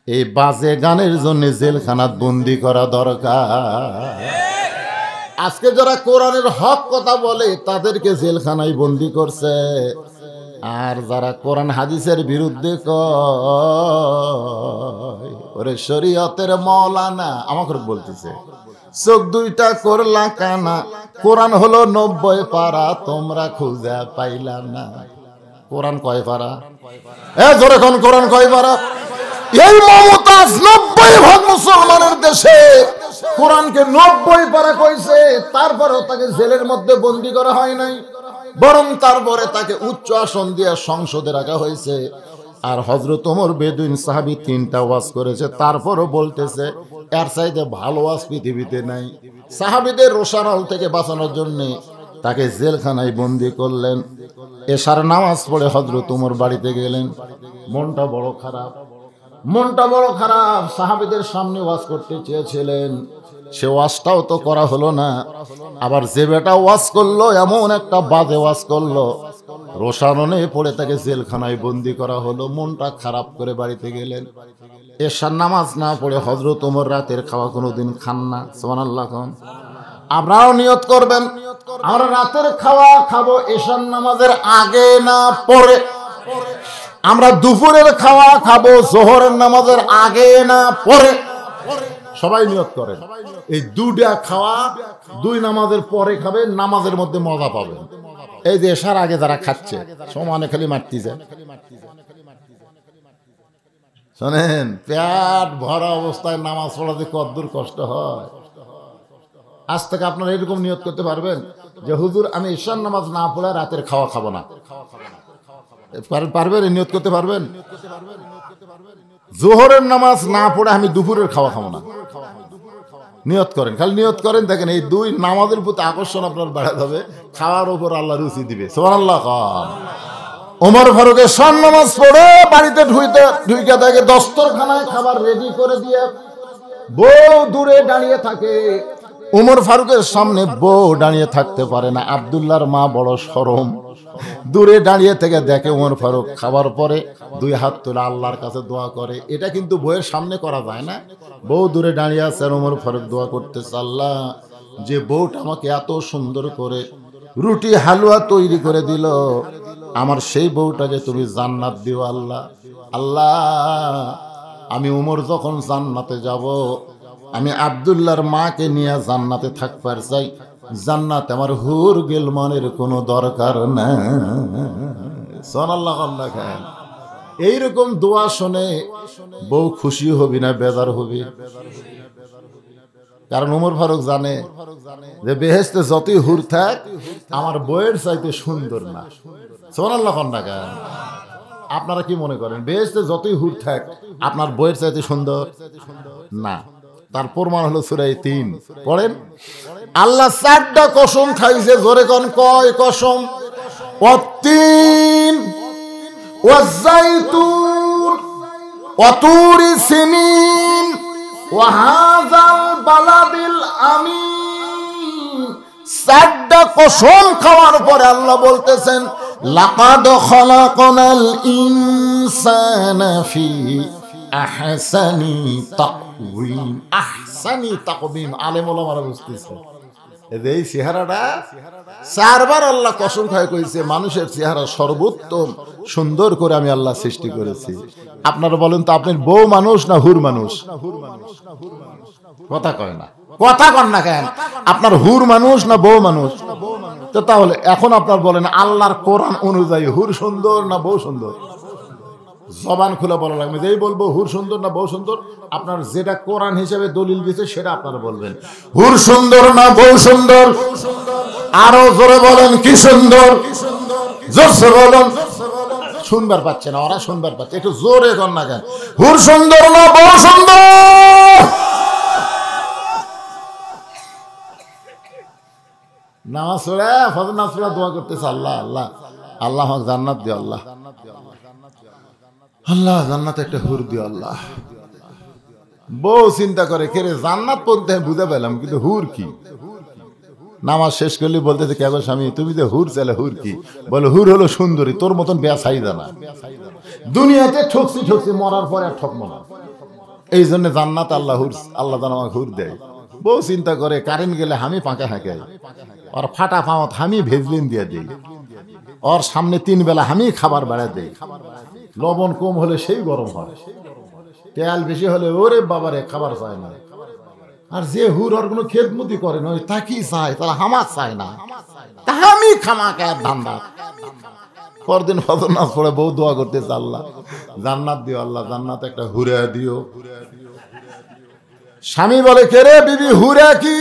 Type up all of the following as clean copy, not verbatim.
এই বাজে গানের জন্য জেলখানাত বন্দি করা দরকার। আজকে যারা কোরআনের হক কথা বলে তাদেরকে জেলখানায় বন্দি করছে, আর যারা কোরআন হাদিসের বিরুদ্ধে কয় ওরে শরীয়তের মৌলানা আমাকে বলতেছে চোখ দুইটা করলা কানা, কোরআন হলো 90 পারা, তোমরা খুঁজে পাইলা না। কোরআন কয় পারা? জোরে কোন কোরআন কয় পারা? এই মমতাজ 90% মুসলমানের দেশে কোরআনকে 90 পারা কইছে, তারপরেও তাকে জেলের মধ্যে বন্দী করা হয় নাই, বরং তারপরে তাকে উচ্চ আসন দিয়ে সংসদে রাখা হয়েছে। আর হযরত ওমর বেদুইন সাহাবী 3টা ওয়াজ করেছে, তারপরও বলতেছে এর চাইতে ভালো ওয়াজ পৃথিবীতে নাই। সাহাবীদের রোশানল থেকে বাঁচানোর জন্য তাকে জেলখানায় বন্দী করলেন। এশার নামাজ পড়ে হযরত ওমর বাড়িতে গেলেন। মনটা বড় খারাপ, মনটা বড় খারাপ। সাহাবীদের সামনে ওয়াজ করতে চেয়েছিলেন, সে ওয়াজটাও তো করা হলো না। আবার যে বেটা ওয়াজ করলো এমন একটা বাজে ওয়াজ করলো, রোশাননে পড়ে তাকে জেলখানায় বন্দি করা হলো। মনটা খারাপ করে বাড়িতে গেলেন। এশার নামাজ না পড়ে হযরত ওমর রাতের খাওয়া কোনোদিন খান না। সুবহানাল্লাহ। আপনারাও নিয়ত করবেন আমরা রাতের খাওয়া খাবো এশার নামাজের আগে না পরে। আমরা দুপুরের খাওয়া খাবো জোহরের নামাজের আগে না পরে। সবাই নিয়ত করেন এই দুটা খাওয়া 2 নামাজের পরে খাবে, নামাজের মধ্যে মজা পাবেন। এই যে এশার আগে যারা খাচ্ছে সমানে খালি মারতে যায়। শোনেন, পেট ভরা অবস্থায় নামাজ পড়াতে কতদূর কষ্ট হয়। আজ থেকে আপনারা এরকম নিয়ত করতে পারবেন যে হুজুর আমি এশার নামাজ না পড়ে রাতের খাওয়া খাবো না। পারবেন? নিয়ত করতে পারবেন? জোহরের নামাজ না পড়ে আমি দুপুরের খাওয়া খাবো না। নিয়ত করেন, খালি নিয়ত করেন, দেখেন এই 2 নামাজের প্রতি আকর্ষণ আপনার বাড়া যাবে, খাওয়ার উপর আল্লাহ রুচি দিবে। সুবহানাল্লাহ। ওমর ফারুক এশার নামাজ পড়ে বাড়িতে ঢুকে দেখে দস্তরখানায় খাবার রেডি করে দিয়ে বউ দূরে দাঁড়িয়ে থাকে। ওমর ফারুকের সামনে বউ দাঁড়িয়ে থাকতে পারে না। আব্দুল্লাহর মা বড় শরম, দূরে দাঁড়িয়ে থেকে দেখে ওমর ফারুক খাবার পরে 2 হাত তুলে আল্লাহর কাছে দোয়া করে। এটা কিন্তু বউয়ের সামনে করা যায় না। বউ দূরে দাঁড়িয়ে আছে, ওমর ফারুক দোয়া করতেছে, আল্লাহ যে বউটা আমাকে এত সুন্দর করে রুটি হালুয়া তৈরি করে দিল, আমার সেই বউটাকে তুমি জান্নাত দিও আল্লাহ। আল্লাহ আমি ওমর যখন জান্নাতে যাব, আমি আব্দুল্লাহর মাকে নিয়ে জান্নাতে থাকবার চাই। জান্নাত আমার হুর গিলমানের কোনো দরকার না। সুবহানাল্লাহ। এইরকম দোয়া শুনে বউ খুশি হবি না বেজার হবি? কারণ ওমর ফারুক জানে যে বেহেশতে যতই হুর থাক আমার বউয়ের চাইতে সুন্দর না। সুবহানাল্লাহ। আপনারা কি মনে করেন বেহেশতে যতই হুর থাক আপনার বউয়ের চাইতে সুন্দর না? তার প্রমাণ হলো সূরা 3 পড়েন। আল্লাহ 4টা কসম খাইছে, জোরে কোন কয় কসম? ওয়াত-তিন ওয়াজ-যাইতুন ওয়াতুরি সিনিন ওয়া হাযাল বালাদিল আমিন। 4টা কসম খাওয়ার পরে আল্লাহ বলতেছেন লাকাদ খালাকনাল ইনসানা ফি আহসানি তাকওয়িম। আহসানি তাকওয়িম আলেম ওলামারা বুঝতেছে এই চেহারাটা 4বার আল্লাহ কসম খায় কইছে মানুষের চেহারা সর্বোত্তম সুন্দর করে আমি আল্লাহ সৃষ্টি করেছি। আপনারা বলেন তো আপনার বউ মানুষ না হুর মানুষ? কথা কয় না, কথা কন না কেন? আপনার হুর মানুষ না বউ মানুষ? তো তাহলে এখন আপনার বলেন আল্লাহর কোরআন অনুযায়ী হুর সুন্দর না বউ সুন্দর? জবান খুলে বলা লাগবে, যেই বলবো হুর সুন্দর না বউ সুন্দর, আপনার যেটা কোরআন হিসেবে দলিল দিচ্ছে সেটা আপনারা বলবেন। হুর সুন্দর না বউ সুন্দর? আরো জোরে বলেন কি সুন্দর? জোরে বলেন। শুনবার পাচ্ছে না, ওরা শুনবার পাচ্ছে, একটু জোরে কর না কেন? হুর সুন্দর না বউ সুন্দর? নামাজ পড়ে ফজর নামাজ পড়ে দোয়া করতেছে আল্লাহ আল্লাহ আল্লাহ আমাকে জান্নাত দিও, আল্লাহ আল্লাহ জান্নাতে একটা হুর দিও আল্লাহ। বউ চিন্তা করে কে রে জান্নাত পড়তে বুঝে পেলাম, কিন্তু হুর কি? নামাজ শেষ করলে বলতেছে কে গো স্বামী তুমি যে হুর চাইলে হুর কি? বলে হুর হলো সুন্দরী, তোর মতন বেয়া চাহিদা না। দুনিয়াতে ঠকছি ঠকছি, মরার পরে আর ঠকবো না। এই জন্য জান্নাত আল্লাহ যেন আমাকে হুর দেয়। বউ চিন্তা করে কারেন্ট গেলে আমি পাঁকা হাঁকাই, ওর ফাটা পাওয়াত আমি ভেজলিন দিয়ে দিই, ওর সামনে 3 বেলা আমি খাবার বেড়া দিই, লবণ কম হলে সেই গরম হয়, তেল বেশি হলে ওরে বাবারে খাবার চায় না। আর যে হুর ওর কোনো খেদমতি করে না, তা কি চায়, তারা হামাক চায় না, তা আমি খামাকা ধান্দা। পরদিন ফজর নামাজ পড়ে বউ দোয়া করতেছে, আল্লাহ জান্নাত দিও, আল্লাহ জান্নাত একটা হুরে দিও। স্বামী বলে, কে রে বিবি, হুরা কি?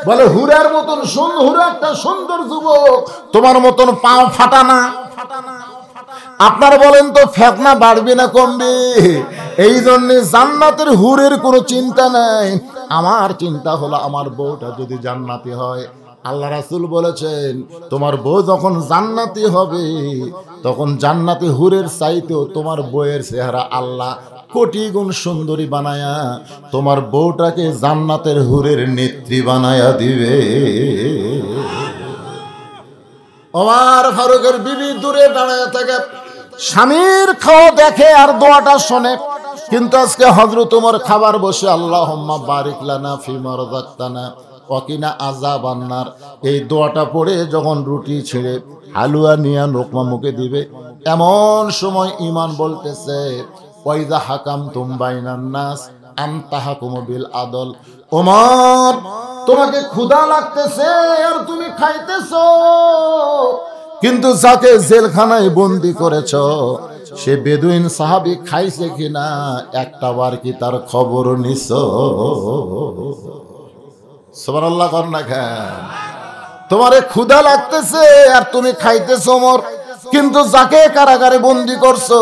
বলে, হুরার মতন হুরা একটা সুন্দর যুবক, তোমার মতন পাও ফাটা না। আপনার বলেন তো ফেতনা বাড়বে না কমবে? এই জন্য জান্নাতের হুরের কোনো চিন্তা নাই, আমার চিন্তা হলো আমার বউটা যদি জান্নাতি হয়। আল্লাহ রাসূল বলেছেন, তোমার বউ যখন জান্নাতি হবে তখন জান্নাতি হুরের চাইতেও তোমার বউয়ের চেহারা আল্লাহ কোটি গুণ সুন্দরী বানায়া তোমার বউটাকে জান্নাতের হুরের নেত্রী বানায়া দিবে। ওমর ফারুকের বিবি দূরে দাঁড়ায় থাকে, স্বামীর খাওয়া দেখে আর দোয়াটা শোনে। কিন্তু আজকে হযরত ওমর খাবার বসে আল্লাহুম্মা বারিক লানা ফিমা রাযাকতানা ওয়া কিনা আযাবান নার, এই দোয়াটা পড়ে যখন রুটি ছিঁড়ে হালুয়া নিয়ে লোকমা মুখে দিবে, এমন সময় ঈমান বলতেছে, ওয়াইযা হাকামতুম বাইনান নাস আন তাহকুমু বিল আদল। ওমর, তোমাকে ক্ষুধা লাগতেছে আর তুমি খাইতেছো, কিন্তু যাকে জেলখানায় বন্দি করেছ সে বেদুইন সাহাবী খাইছে কিনা একটাবার কি তার খবর নিছো? সুবহানাল্লাহ কর না খান। তোমারে ক্ষুধা লাগতেছে আর তুমি খাইতেছো ওমর, কিন্তু যাকে কারাগারে বন্দি করছো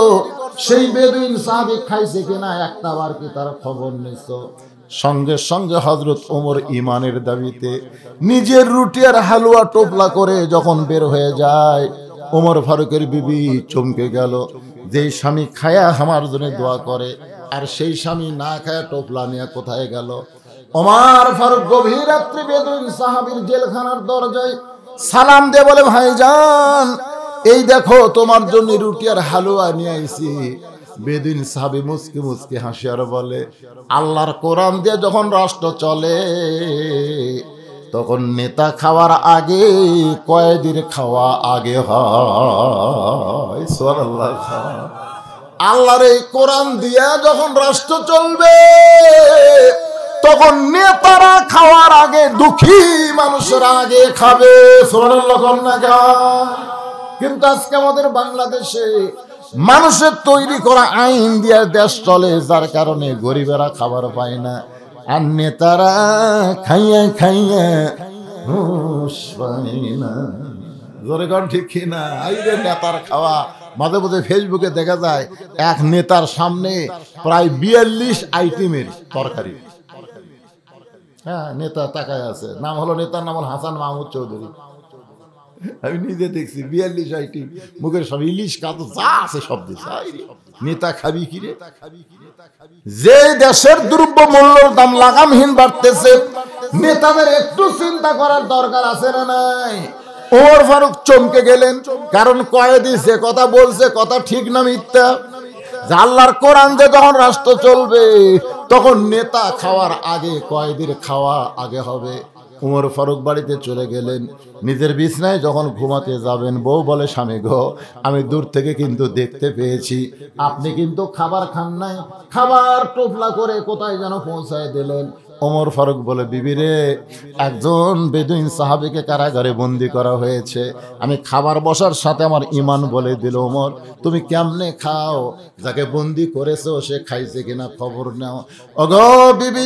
সেই বেদুইন সাহাবী খাইছে কিনা একটাবার কি তার খবর নিছো? সঙ্গে সঙ্গে হযরত ওমর ঈমানের দাবিতে নিজের রুটি আর হালুয়া টোপলা করে যখন বের হয়ে যায়, ওমর ফারুকের বিবি চমকে গেল। যেই স্বামী খায়া আমার জন্য দোয়া করে আর সেই স্বামী না খায়া টোপলা নিয়ে কোথায় গেল? ওমর ফারুক গভীর রাত্রে বেদুইন সাহাবীর জেলখানার দরজায় সালাম দিয়ে বলে, ভাইজান এই দেখো তোমার জন্য রুটি আর হালুয়া নিয়ে আইছি। বেদুইন সাহাবী মুস্কি মুস্কি হাসি আর বলে, আল্লাহর কোরআন দিয়ে যখন রাষ্ট্র চলে তখন নেতা খাওয়ার আগে কয়েদির খাওয়া আগে হয়। সুবহানাল্লাহ। আল্লাহর এই কোরআন দিয়ে যখন রাষ্ট্র চলবে তখন নেতারা খাওয়ার আগে দুঃখী মানুষেরা আগে খাবে। সুবহানাল্লাহ। কিন্তু আজকে আমাদের বাংলাদেশে মানুষের তৈরি করা আইন দিয়ে দেশ চলে, যার কারণে গরিবেরা খাবার পায় না আর নেতারা খাইয়া খাইয়া হুঁশ পায় না। জোরে কোন ঠিক কিনা? আইরে নেতার খাওয়া। মাঝে মাঝে ফেসবুকে দেখা যায় এক নেতার সামনে প্রায় 42 আইটেমের তরকারি। হ্যাঁ, নেতা তাকায় আছে, নাম হলো, নেতার নাম হলো হাসান মাহমুদ চৌধুরী। আমি নিজে দেখছি 42 আইটেম, মুখের সব ইলিশ কাতো যা আছে সব দিচ্ছে। নেতা খাবি কিরে? যে দেশের দ্রব্য মূল্যের দাম লাগামহীন বাড়তেছে, নেতাদের একটু চিন্তা করার দরকার আছে না নাই? ওমর ফারুক চমকে গেলেন, কারণ কয়েদি যে কথা বলছে কথা ঠিক না মিথ্যা? আল্লাহর কোরআন দিয়ে যখন রাষ্ট্র চলবে তখন নেতা খাওয়ার আগে কয়েদির খাওয়া আগে হবে। ওমর ফারুক বাড়িতে চলে গেলেন, নিজের বিছনায় যখন ঘুমাতে যাবেন বউ বলে, স্বামী গো, আমি দূর থেকে কিন্তু দেখতে পেয়েছি আপনি কিন্তু খাবার খান নাই, খাবার টোপলা করে কোথায় যেন পৌঁছায় দিলেন। ওমর ফারুক বলে, বিবি রে, একজন বেদুইন সাহাবীকে কারাগারে বন্দি করা হয়েছে, আমি খাবার বসার সাথে আমার ঈমান বলে দিল, ওমর তুমি কেমনে খাও? যাকে বন্দি করেছো সে খাইছে কিনা খবর নাও। ওগো বিবি,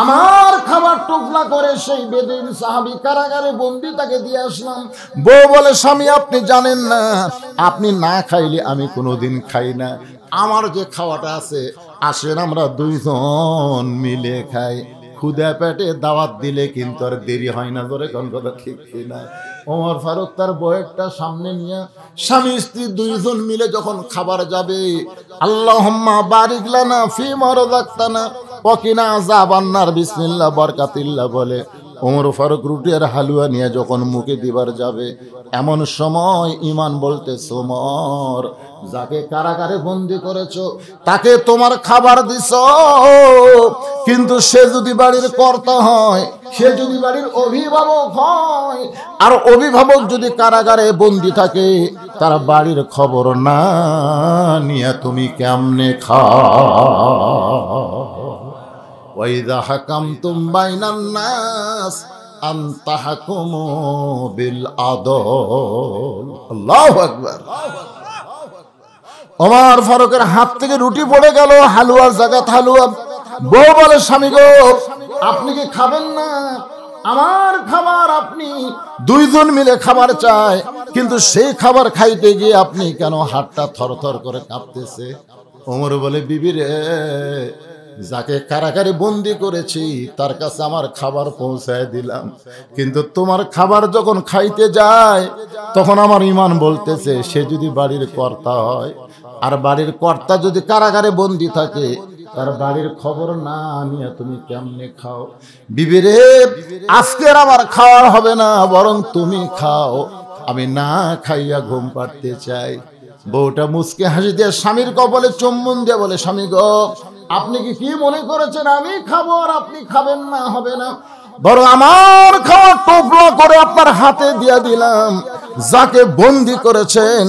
আমার খাবার টুকলা করে সেই বেদুইন সাহাবী কারাগারে বন্দি তাকে দিয়ে আসলাম। বউ বলে, স্বামী আপনি জানেন না, আপনি না খাইলে আমি কোনোদিন খাই না, আমার যে খাওয়াটা আছে আসেন আমরা দুইজন মিলে খাই। ক্ষুধা পেটে দাওয়াত দিলে কিন্তু আর দেরি হয় না। ধরে কোন কথা ঠিক কিনা? ওমর ফারুক তার বউয়েরটা সামনে নিয়ে স্বামী স্ত্রী দুইজন মিলে যখন খাবার যাবে, আল্লাহুম্মা বারিক লানা ফিমা রাযাকতানা ওয়া কিনা আযাবান নার বিসমিল্লাহ বরকাতিল্লাহ বলে ওমর ফারুক রুটি আর হালুয়া নিয়ে যখন মুখে দিবার যাবে, এমন সময় ঈমান বলতেছে, ওমর, যাকে কারাগারে বন্দি করেছো তাকে তোমার খাবার দিছ, কিন্তু সে যদি বাড়ির কর্তা হয়, সে যদি বাড়ির অভিভাবক হয়, আর অভিভাবক যদি কারাগারে বন্দি থাকে, তার বাড়ির খবর না নিয়ে তুমি কেমনে খাও? ওয়াইদা হাকামতুম বাইনান নাস আন তাহকুমু বিল আদল। আল্লাহু আকবার। ওমর ফারুকের হাত থেকে রুটি পড়ে গেল, হালুয়ার জায়গায় হালুয়া। বউ বলে, স্বামী গো, আপনি কি খাবেন না? আমার খাবার আপনি দুইজন মিলে খাবার চায়, কিন্তু সেই খাবার খাইতে গিয়ে আপনি কেন হাতটা থরথর করে কাঁপতেছে? ওমর বলে, বিবি রে, যাকে কারাগারে বন্দি করেছি তার কাছে আমার খাবার পৌঁছায় দিলাম, কিন্তু তোমার খাবার যখন খাইতে যায় তখন আমার ঈমান বলতেছে, সে যদি বাড়ির কর্তা হয়, আর বাড়ির কর্তা যদি কারাগারে বন্দি থাকে, তার বাড়ির খবর না নিয়ে তুমি কেমনে খাও? বিবি রে, আজকের আমার খাওয়ার হবে না, বরং তুমি খাও, আমি না খাইয়া ঘুম পাড়তে চাই। বউটা মুচকে হাসি দিয়ে স্বামীর কপালে চুম্বন দিয়ে বলে, স্বামী গো, আপনি কি মনে করেছেন আমি খাবো আর আপনি খাবেন না? হবে না, বরং আমার খাওয়া টুকরো করে আপনার হাতে দিয়ে দিলাম, যাকে বন্দি করেছেন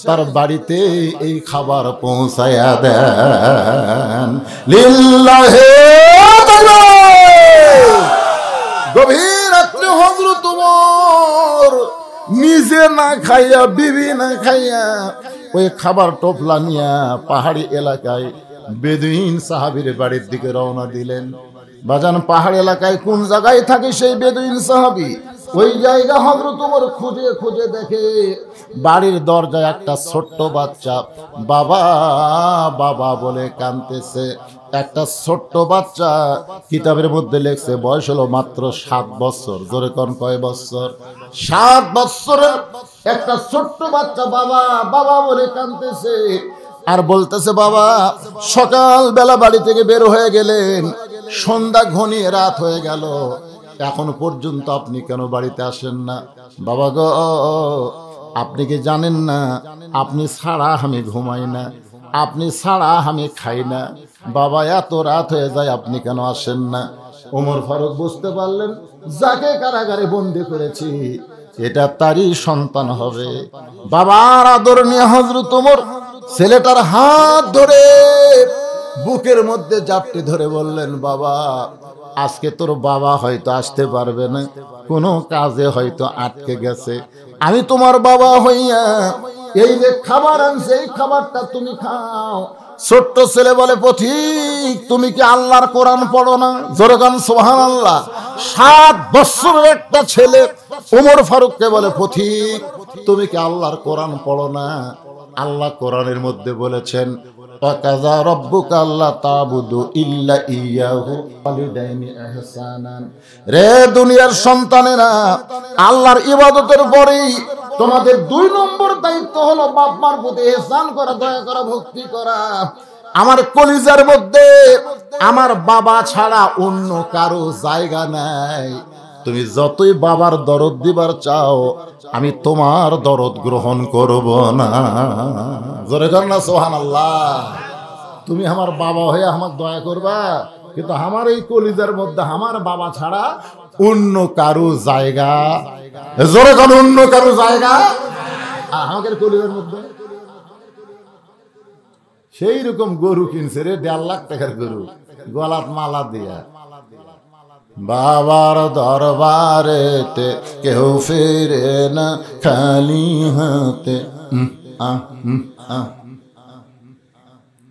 তার বাড়িতে এই খাবার পৌঁছায়া দেন। লিল্লাহি তাআলা। গভীর রাত্রে হযরত ওমর নিজে না খাইয়া, বিবি না খাইয়া, ওই খাবার টোপলা নিয়া পাহাড়ি এলাকায় বেদুইন সাহাবীর বাড়ির দিকে রওনা দিলেন। বাজান, পাহাড়ি এলাকায় কোন জায়গায় থাকে সেই বেদুইন সাহাবী? ওই জায়গা হযরত ওমর খুঁজে খুঁজে দেখে, বাড়ির দরজায় একটা ছোট্ট বাচ্চা বাবা বাবা বলে কাঁদতেছে। একটা ছোট্ট বাচ্চা, কিতাবের মধ্যে লেখছে বয়স হলো মাত্র 7 বছর। জোরে কোন, কয় বছর? 7 বছরের একটা ছোট্ট বাচ্চা বাবা বাবা বলে কাঁদতেছে আর বলতেছে, বাবা, সকাল বেলা বাড়ি থেকে বের হয়ে গেলেন, সন্ধ্যা ঘনিয়ে রাত হয়ে গেল, এখন পর্যন্ত আপনি কেন বাড়িতে আসেন না? বাবা গো, আপনি কি জানেন না, আপনি ছাড়া আমি ঘুমাই না, আপনি ছাড়া আমি খাই না, বাবা, এত রাত হয়ে যায়, আপনি কেন আসেন না? ওমর ফারুক বুঝতে পারলেন, যাকে কারাগারে বন্দি করেছি এটা তারই সন্তান হবে। বাবার আদর নিয়ে হযরত ওমর ছেলেটার হাত ধরে বুকের মধ্যে জাপটে ধরে বললেন, বাবা, আজকে তোর বাবা হয়তো আসতে পারবে না, কোনো কাজে হয়তো আটকে গেছে, আমি তোমার বাবা হইয়া এই যে খাবার আনছে, এই খাবারটা তুমি খাও। ছোট্ট ছেলে বলে, পথিক, তুমি কি আল্লাহর কোরআন পড়ো না? জোরে গান সুবহানাল্লাহ। 7 বছরের একটা ছেলে ওমর ফারুককে বলে, পথিক, তুমি কি আল্লাহর কোরআন পড়ো না? আল্লাহ কোরআনের মধ্যে বলেছেন, ওয়াকাযা রাব্বুকা আল্লা তা'বুদু ইল্লা ইয়াহু ওয়ালিদাইনি ইহসানান। রে দুনিয়ার সন্তানেরা, আল্লাহর ইবাদতের পরেই তোমাদের 2 নম্বর দায়িত্ব হলো বাপ মার প্রতি ইহসান করা, দয়া করা, ভক্তি করা। আমার কলিজার মধ্যে আমার বাবা ছাড়া অন্য কারো জায়গা নাই। তুমি যতই বাবার দরদ দিবার চাও, আমি তোমার দরদ গ্রহণ করব না। জোরে কর না সুবহানাল্লাহ। তুমি আমার বাবা হয়ে আমার দয়া করবা, কিন্তু আমার এই কলিজার মধ্যে আমার বাবা ছাড়া অন্য কারো জায়গা, জোরে কর, অন্য কারো জায়গা আমাদের কলিজার মধ্যে। সেই রকম গরু কিনছে রে, 1.5 লাখ টাকার গরু, গলাত মালা দিয়া। বাবার দরবারেতে কেউ ফিরে না খালি হাতে।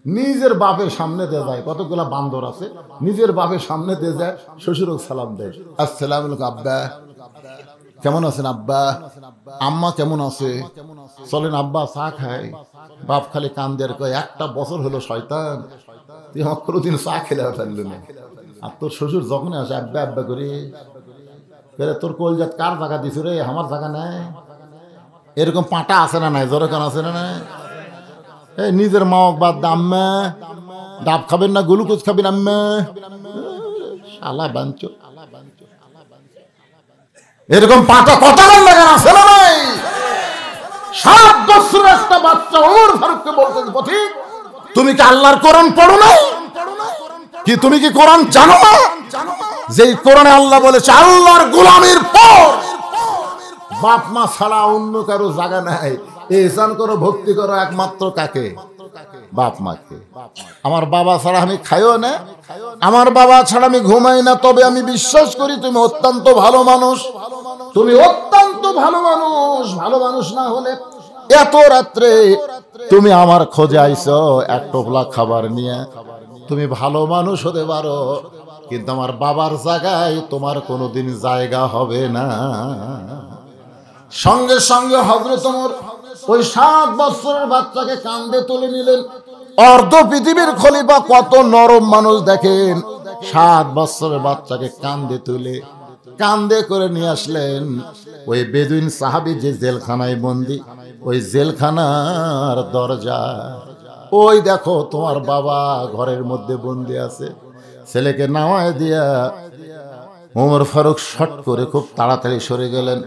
নিজের বাপের সামনে দিয়ে যায়, কতগুলা বান্দর আছে, নিজের বাপের সামনে দিয়ে যায়, শ্বশুরক সালাম দেয়, আসসালামু আলাইকুম আব্বা, কেমন আছেন আব্বা? আম্মা কেমন আছে? চলেন আব্বা চা খাই। বাপ খালি কান্দের কয়, 1টা বছর হলো শয়তান, তুই আমার কোনোদিন চা খেলে ফেললি না। আর তোর শ্বশুর যখন আসে আব্বা আব্বা করি, তোর কলজাত কার জায়গা দিছ রে, আমার জায়গা নাই। এরকম পাটা আছে না নাই? জোরে কান আছে না নাই? এই নিজের মাওক বাদ দা, আম্মা ডাব খাবেন না, গ্লুকোজ খাবেন আম্মা, শালা বাঞ্চো। এরকম পাটা কথা লাগান আছে না নাই? 7 বছরের একটা বাচ্চা ওমর ফারুককে বলতেছে, পথিক তুমি কি আল্লাহর কোরআন পড়ো না? কি তুমি কি কোরআন জানো না? যেই কোরআনে আল্লাহ বলেছে আল্লাহর গোলামির পর বাপ মা ছাড়া অন্য কারো জায়গা নাই, ইহসান করো ভক্তি করো একমাত্র কাকে? বাপ মাকে। আমার বাবা ছাড়া আমি খাইও না, আমার বাবা ছাড়া আমি ঘুমাই না, তবে আমি বিশ্বাস করি তুমি অত্যন্ত ভালো মানুষ, তুমি অত্যন্ত ভালো মানুষ। ভালো মানুষ না হলে এত রাত্রে তুমি আমার খোঁজে আইছো এক টোপলা খাবার নিয়ে, তুমি ভালো মানুষ হতে পারো, কিন্তু আমার বাবার জায়গায় তোমার কোনোদিন জায়গা হবে না। সঙ্গে সঙ্গে হযরত ওমর ওই 7 বছরের বাচ্চাকে কাঁধে তুলে নিলেন। অর্ধ পৃথিবীর খলিফা কত নরম মানুষ দেখেন, 7 বছরের বাচ্চাকে কাঁধে তুলে কাঁধে করে নিয়ে আসলেন ওই বেদুইন সাহাবী যে জেলখানায় বন্দী, ওই জেলখানার দরজা। ওই দেখো তোমার বাবা ঘরের মধ্যে বন্দী আছে। ছেলেকে নামায় দিয়া ওমর ফারুক শট করে খুব তাড়াতাড়ি সরে গেলেন।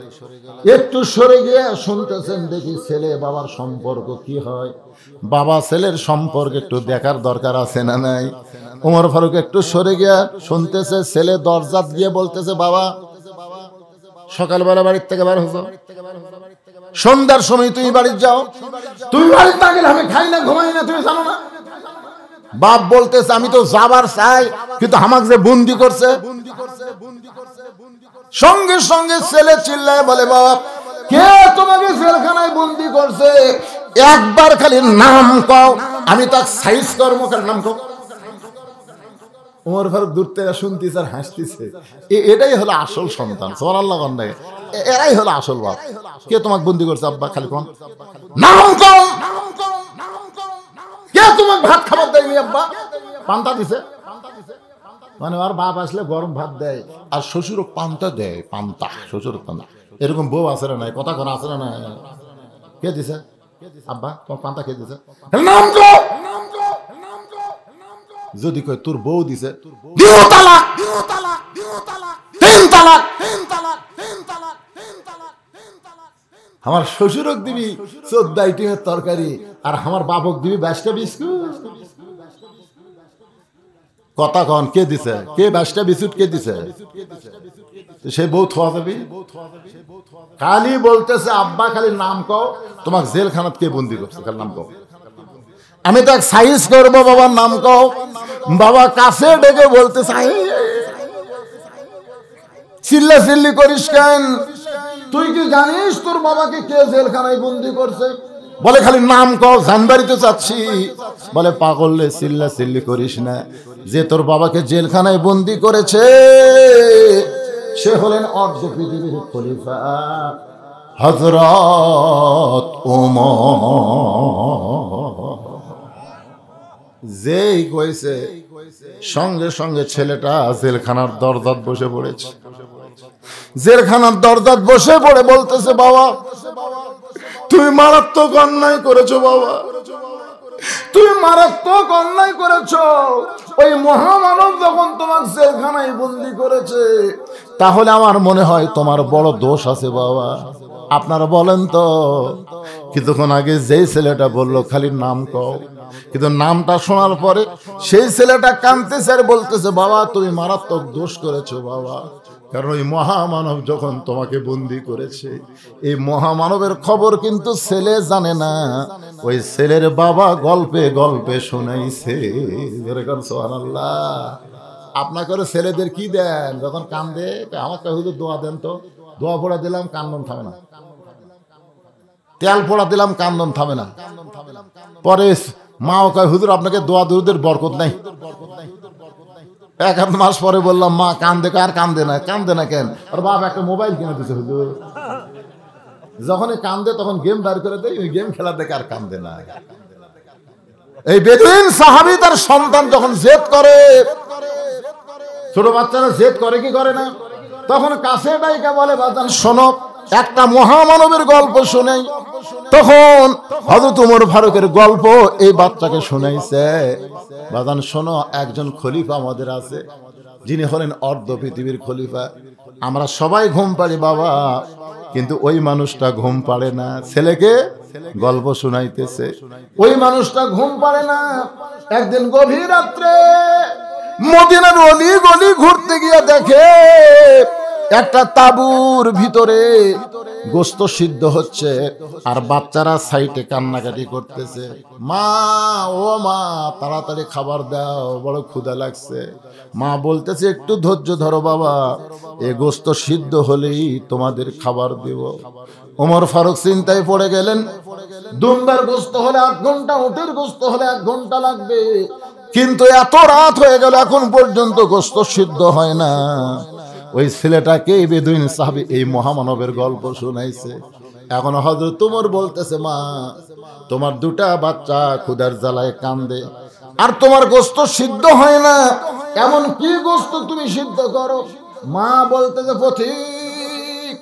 একটু সরে গিয়ে শুনতেছেন, দেখি ছেলে বাবার সম্পর্ক কি হয়, বাবা ছেলের সম্পর্ক একটু দেখার দরকার আছে না নাই। ওমর ফারুক একটু সরে গিয়ে শুনতেছে, ছেলে দরজা দিয়ে বলতেছে, বাবা সকালবেলা বাড়ির থেকে বার হছো, সন্ধ্যার সময় তুমি বাড়ি যাও, তুমি বাড়িতে না গেলে আমি খাই না ঘুমাই না, তুমি জানো না? বাপ বলতেছে আমি তো যাবার চাই, কিন্তু আমাকে যে বন্দি করছে। সঙ্গে সঙ্গে ছেলে চিল্লায় বলে, বাবা কে তোমাকে জেলখানায় বন্দি করছে? একবার খালি নাম কও, আমি তার সাইজ কর্মকার নাম কও। ওমর ফারুক দূর থেকে শুনতেছে আর হাসতেছে। এটাই হলো আসল সন্তান, সুবহানাল্লাহ। এরাই হলো আসল বাপ। কে তোমাকে বন্দি করছে? আব্বা খালি কোন নাম কও। কে তোমাকে ভাত খাবার দেয়নি? আব্বা পান্তা দিছে। মানে আর বাপ আসলে গরম ভাত দেয়, আর শ্বশুর পান্তা দেয়, পান্তা শ্বশুর পান্তা। এরকম বউ আছে না নাই? কথা কোন আছে না নাই? কে দিছে? আব্বা তোমার পান্তা কে দিছে? নাম কও। যদি কয় তোর বউ দিছে, দিও তালাক, দিও তালাক, দিও তালাক, 3 তালাক, 3 তালাক, 3 তালাক, 3 তালাক, 3 তালাক। আমার শ্বশুরক দিবি 14 আইটেমের তরকারি, আর আমার বাপক দিবি 22টা বিস্কুট। কথা কন কে দিছে? কে 22টা বিস্কুট কে দিছে? সে বউ থোয়া যাবি? খালি বলতেছে আব্বা খালি নাম কও, তোমাকে জেলখানাত কে বন্দি করছে? খালি নাম কও, আমি তো সাইজ করবো, বাবার নাম কও। বাবা কাছে ডেকে বলতে চাই, চিল্লা চিল্লি করিস কেন? তুই কি জানিস তোর বাবাকে কে জেলখানায় বন্দি করছে? বলে খালি নাম কও, জানবাড়িতে চাচ্ছি। বলে পাগলে চিল্লা চিল্লি করিস না, যে তোর বাবাকে জেলখানায় বন্দি করেছে সে হলেন অর্ধ পৃথিবীর খলিফা হযরত ওমর। যেই কইছে সঙ্গে সঙ্গে ছেলেটা জেলখানার দরজাত বসে পড়েছে। জেলখানার দরজাত বসে পড়ে বলতেছে, বাবা তুমি মারাত্মক অন্যায় করেছো, বাবা তুমি মারাত্মক অন্যায় করেছো। ওই মহামানব যখন তোমাকে জেলখানায় বন্দি করেছে, তাহলে আমার মনে হয় তোমার বড় দোষ আছে বাবা। আপনারা বলেন তো। কিছুক্ষণ আগে যেই ছেলেটা বললো খালি নাম কও, কিন্তু নামটা শোনার পরে সেই ছেলেটা কাঁদতেছে আর বলতেছে, বাবা তুমি মারাত্মক দোষ করেছো বাবা। কারণ ওই মহামানব যখন তোমাকে বন্দি করেছে, এই মহামানবের খবর কিন্তু ছেলে জানে না, ওই ছেলের বাবা গল্পে গল্পে শোনাইছে। সুবহানাল্লাহ। আপনাকে ছেলেদের কি দেন যখন কান্দে? আমাকে হুজুর দোয়া দেন তো। দোয়া পড়া দিলাম, কান্দন থামে না। তেল পড়া দিলাম, কান্দন থামে না। পরে মাও কয়, হুজুর আপনাকে দোয়া দুরুদের বরকত নাই। 1 মাস পরে বললাম, মা কান্দে, আর কান্দে না। কান্দে না কেন? আর বাপ একটা মোবাইল কিনে দিচ্ছে হুজুর। যখনই কান্দে তখন গেম বার করে দেয়, ওই গেম খেলা দেখে আর কান্দে না। এই বেদুইন সাহাবী তার সন্তান যখন জেদ করে, ছোট বাচ্চারা জেদ করে কি করে না, তখন কাছে ডাইকা বলে, বাজান শোনো একটা মহামানবের গল্প শুনাই। তখন হযরত ওমর ফারুকের গল্প এই বাচ্চাকে শুনাইছে। বাজান শোনো, একজন খলিফা আমাদের আছে, যিনি হলেন অর্ধ পৃথিবীর খলিফা। আমরা সবাই ঘুম পাড়ি বাবা, কিন্তু ওই মানুষটা ঘুম পাড়ে না। ছেলেকে গল্প শুনাইতেছে, ওই মানুষটা ঘুম পাড়ে না। একদিন গভীর রাত্রে মদিনার অলি গলি ঘুরতে গিয়ে দেখে একটা তাঁবুর ভিতরে গোস্ত সিদ্ধ হচ্ছে, আর বাচ্চারা সাইডে কান্নাকাটি করতেছে। মা, ও মা, তাড়াতাড়ি খাবার দাও, বড় ক্ষুধা লাগছে। মা বলতেছে একটু ধৈর্য ধরো বাবা, এ গোস্ত সিদ্ধ হলেই তোমাদের খাবার দেব। ওমর ফারুক চিন্তায় পড়ে গেলেন, দুম্বার গোস্ত হলে 8 ঘন্টা, উটের গোস্ত হলে 1 ঘন্টা লাগবে, কিন্তু এত রাত হয়ে গেল এখন পর্যন্ত গোস্ত সিদ্ধ হয় না। ওই ছেলেটাকে বেদুইন সাহাবী এই মহামানবের গল্প শুনাইছে। এখন হযরত ওমর বলতেছে, মা, তোমার 2টা বাচ্চা ক্ষুধার জ্বালায় কান্দে, আর তোমার গোস্ত সিদ্ধ হয় না, এমন কি গোস্ত তুমি সিদ্ধ করো? মা বলতেছে, পথিক,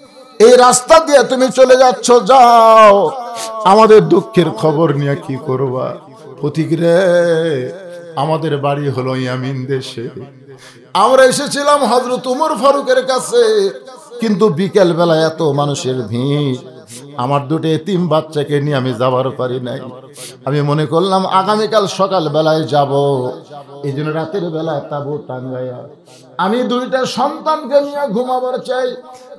এই রাস্তা দিয়ে তুমি চলে যাচ্ছ, যাও, আমাদের দুঃখের খবর নিয়ে কি করবা? পথিক রে, আমাদের বাড়ি হলো ইয়ামিন দেশে, আমরা এসেছিলাম হযরত ওমর ফারুকের কাছে, কিন্তু বিকেল বেলা এত মানুষের ভিড়, আমার 2টা এতিম বাচ্চাকে নিয়ে আমি যাবার পারি নাই। আমি মনে করলাম আগামীকাল সকাল বেলায় যাব, এই জন্য রাতের বেলায় তাঁবু টাঙ্গাইয়া আমি 2টা সন্তানকে নিয়ে ঘুমাবার চাই,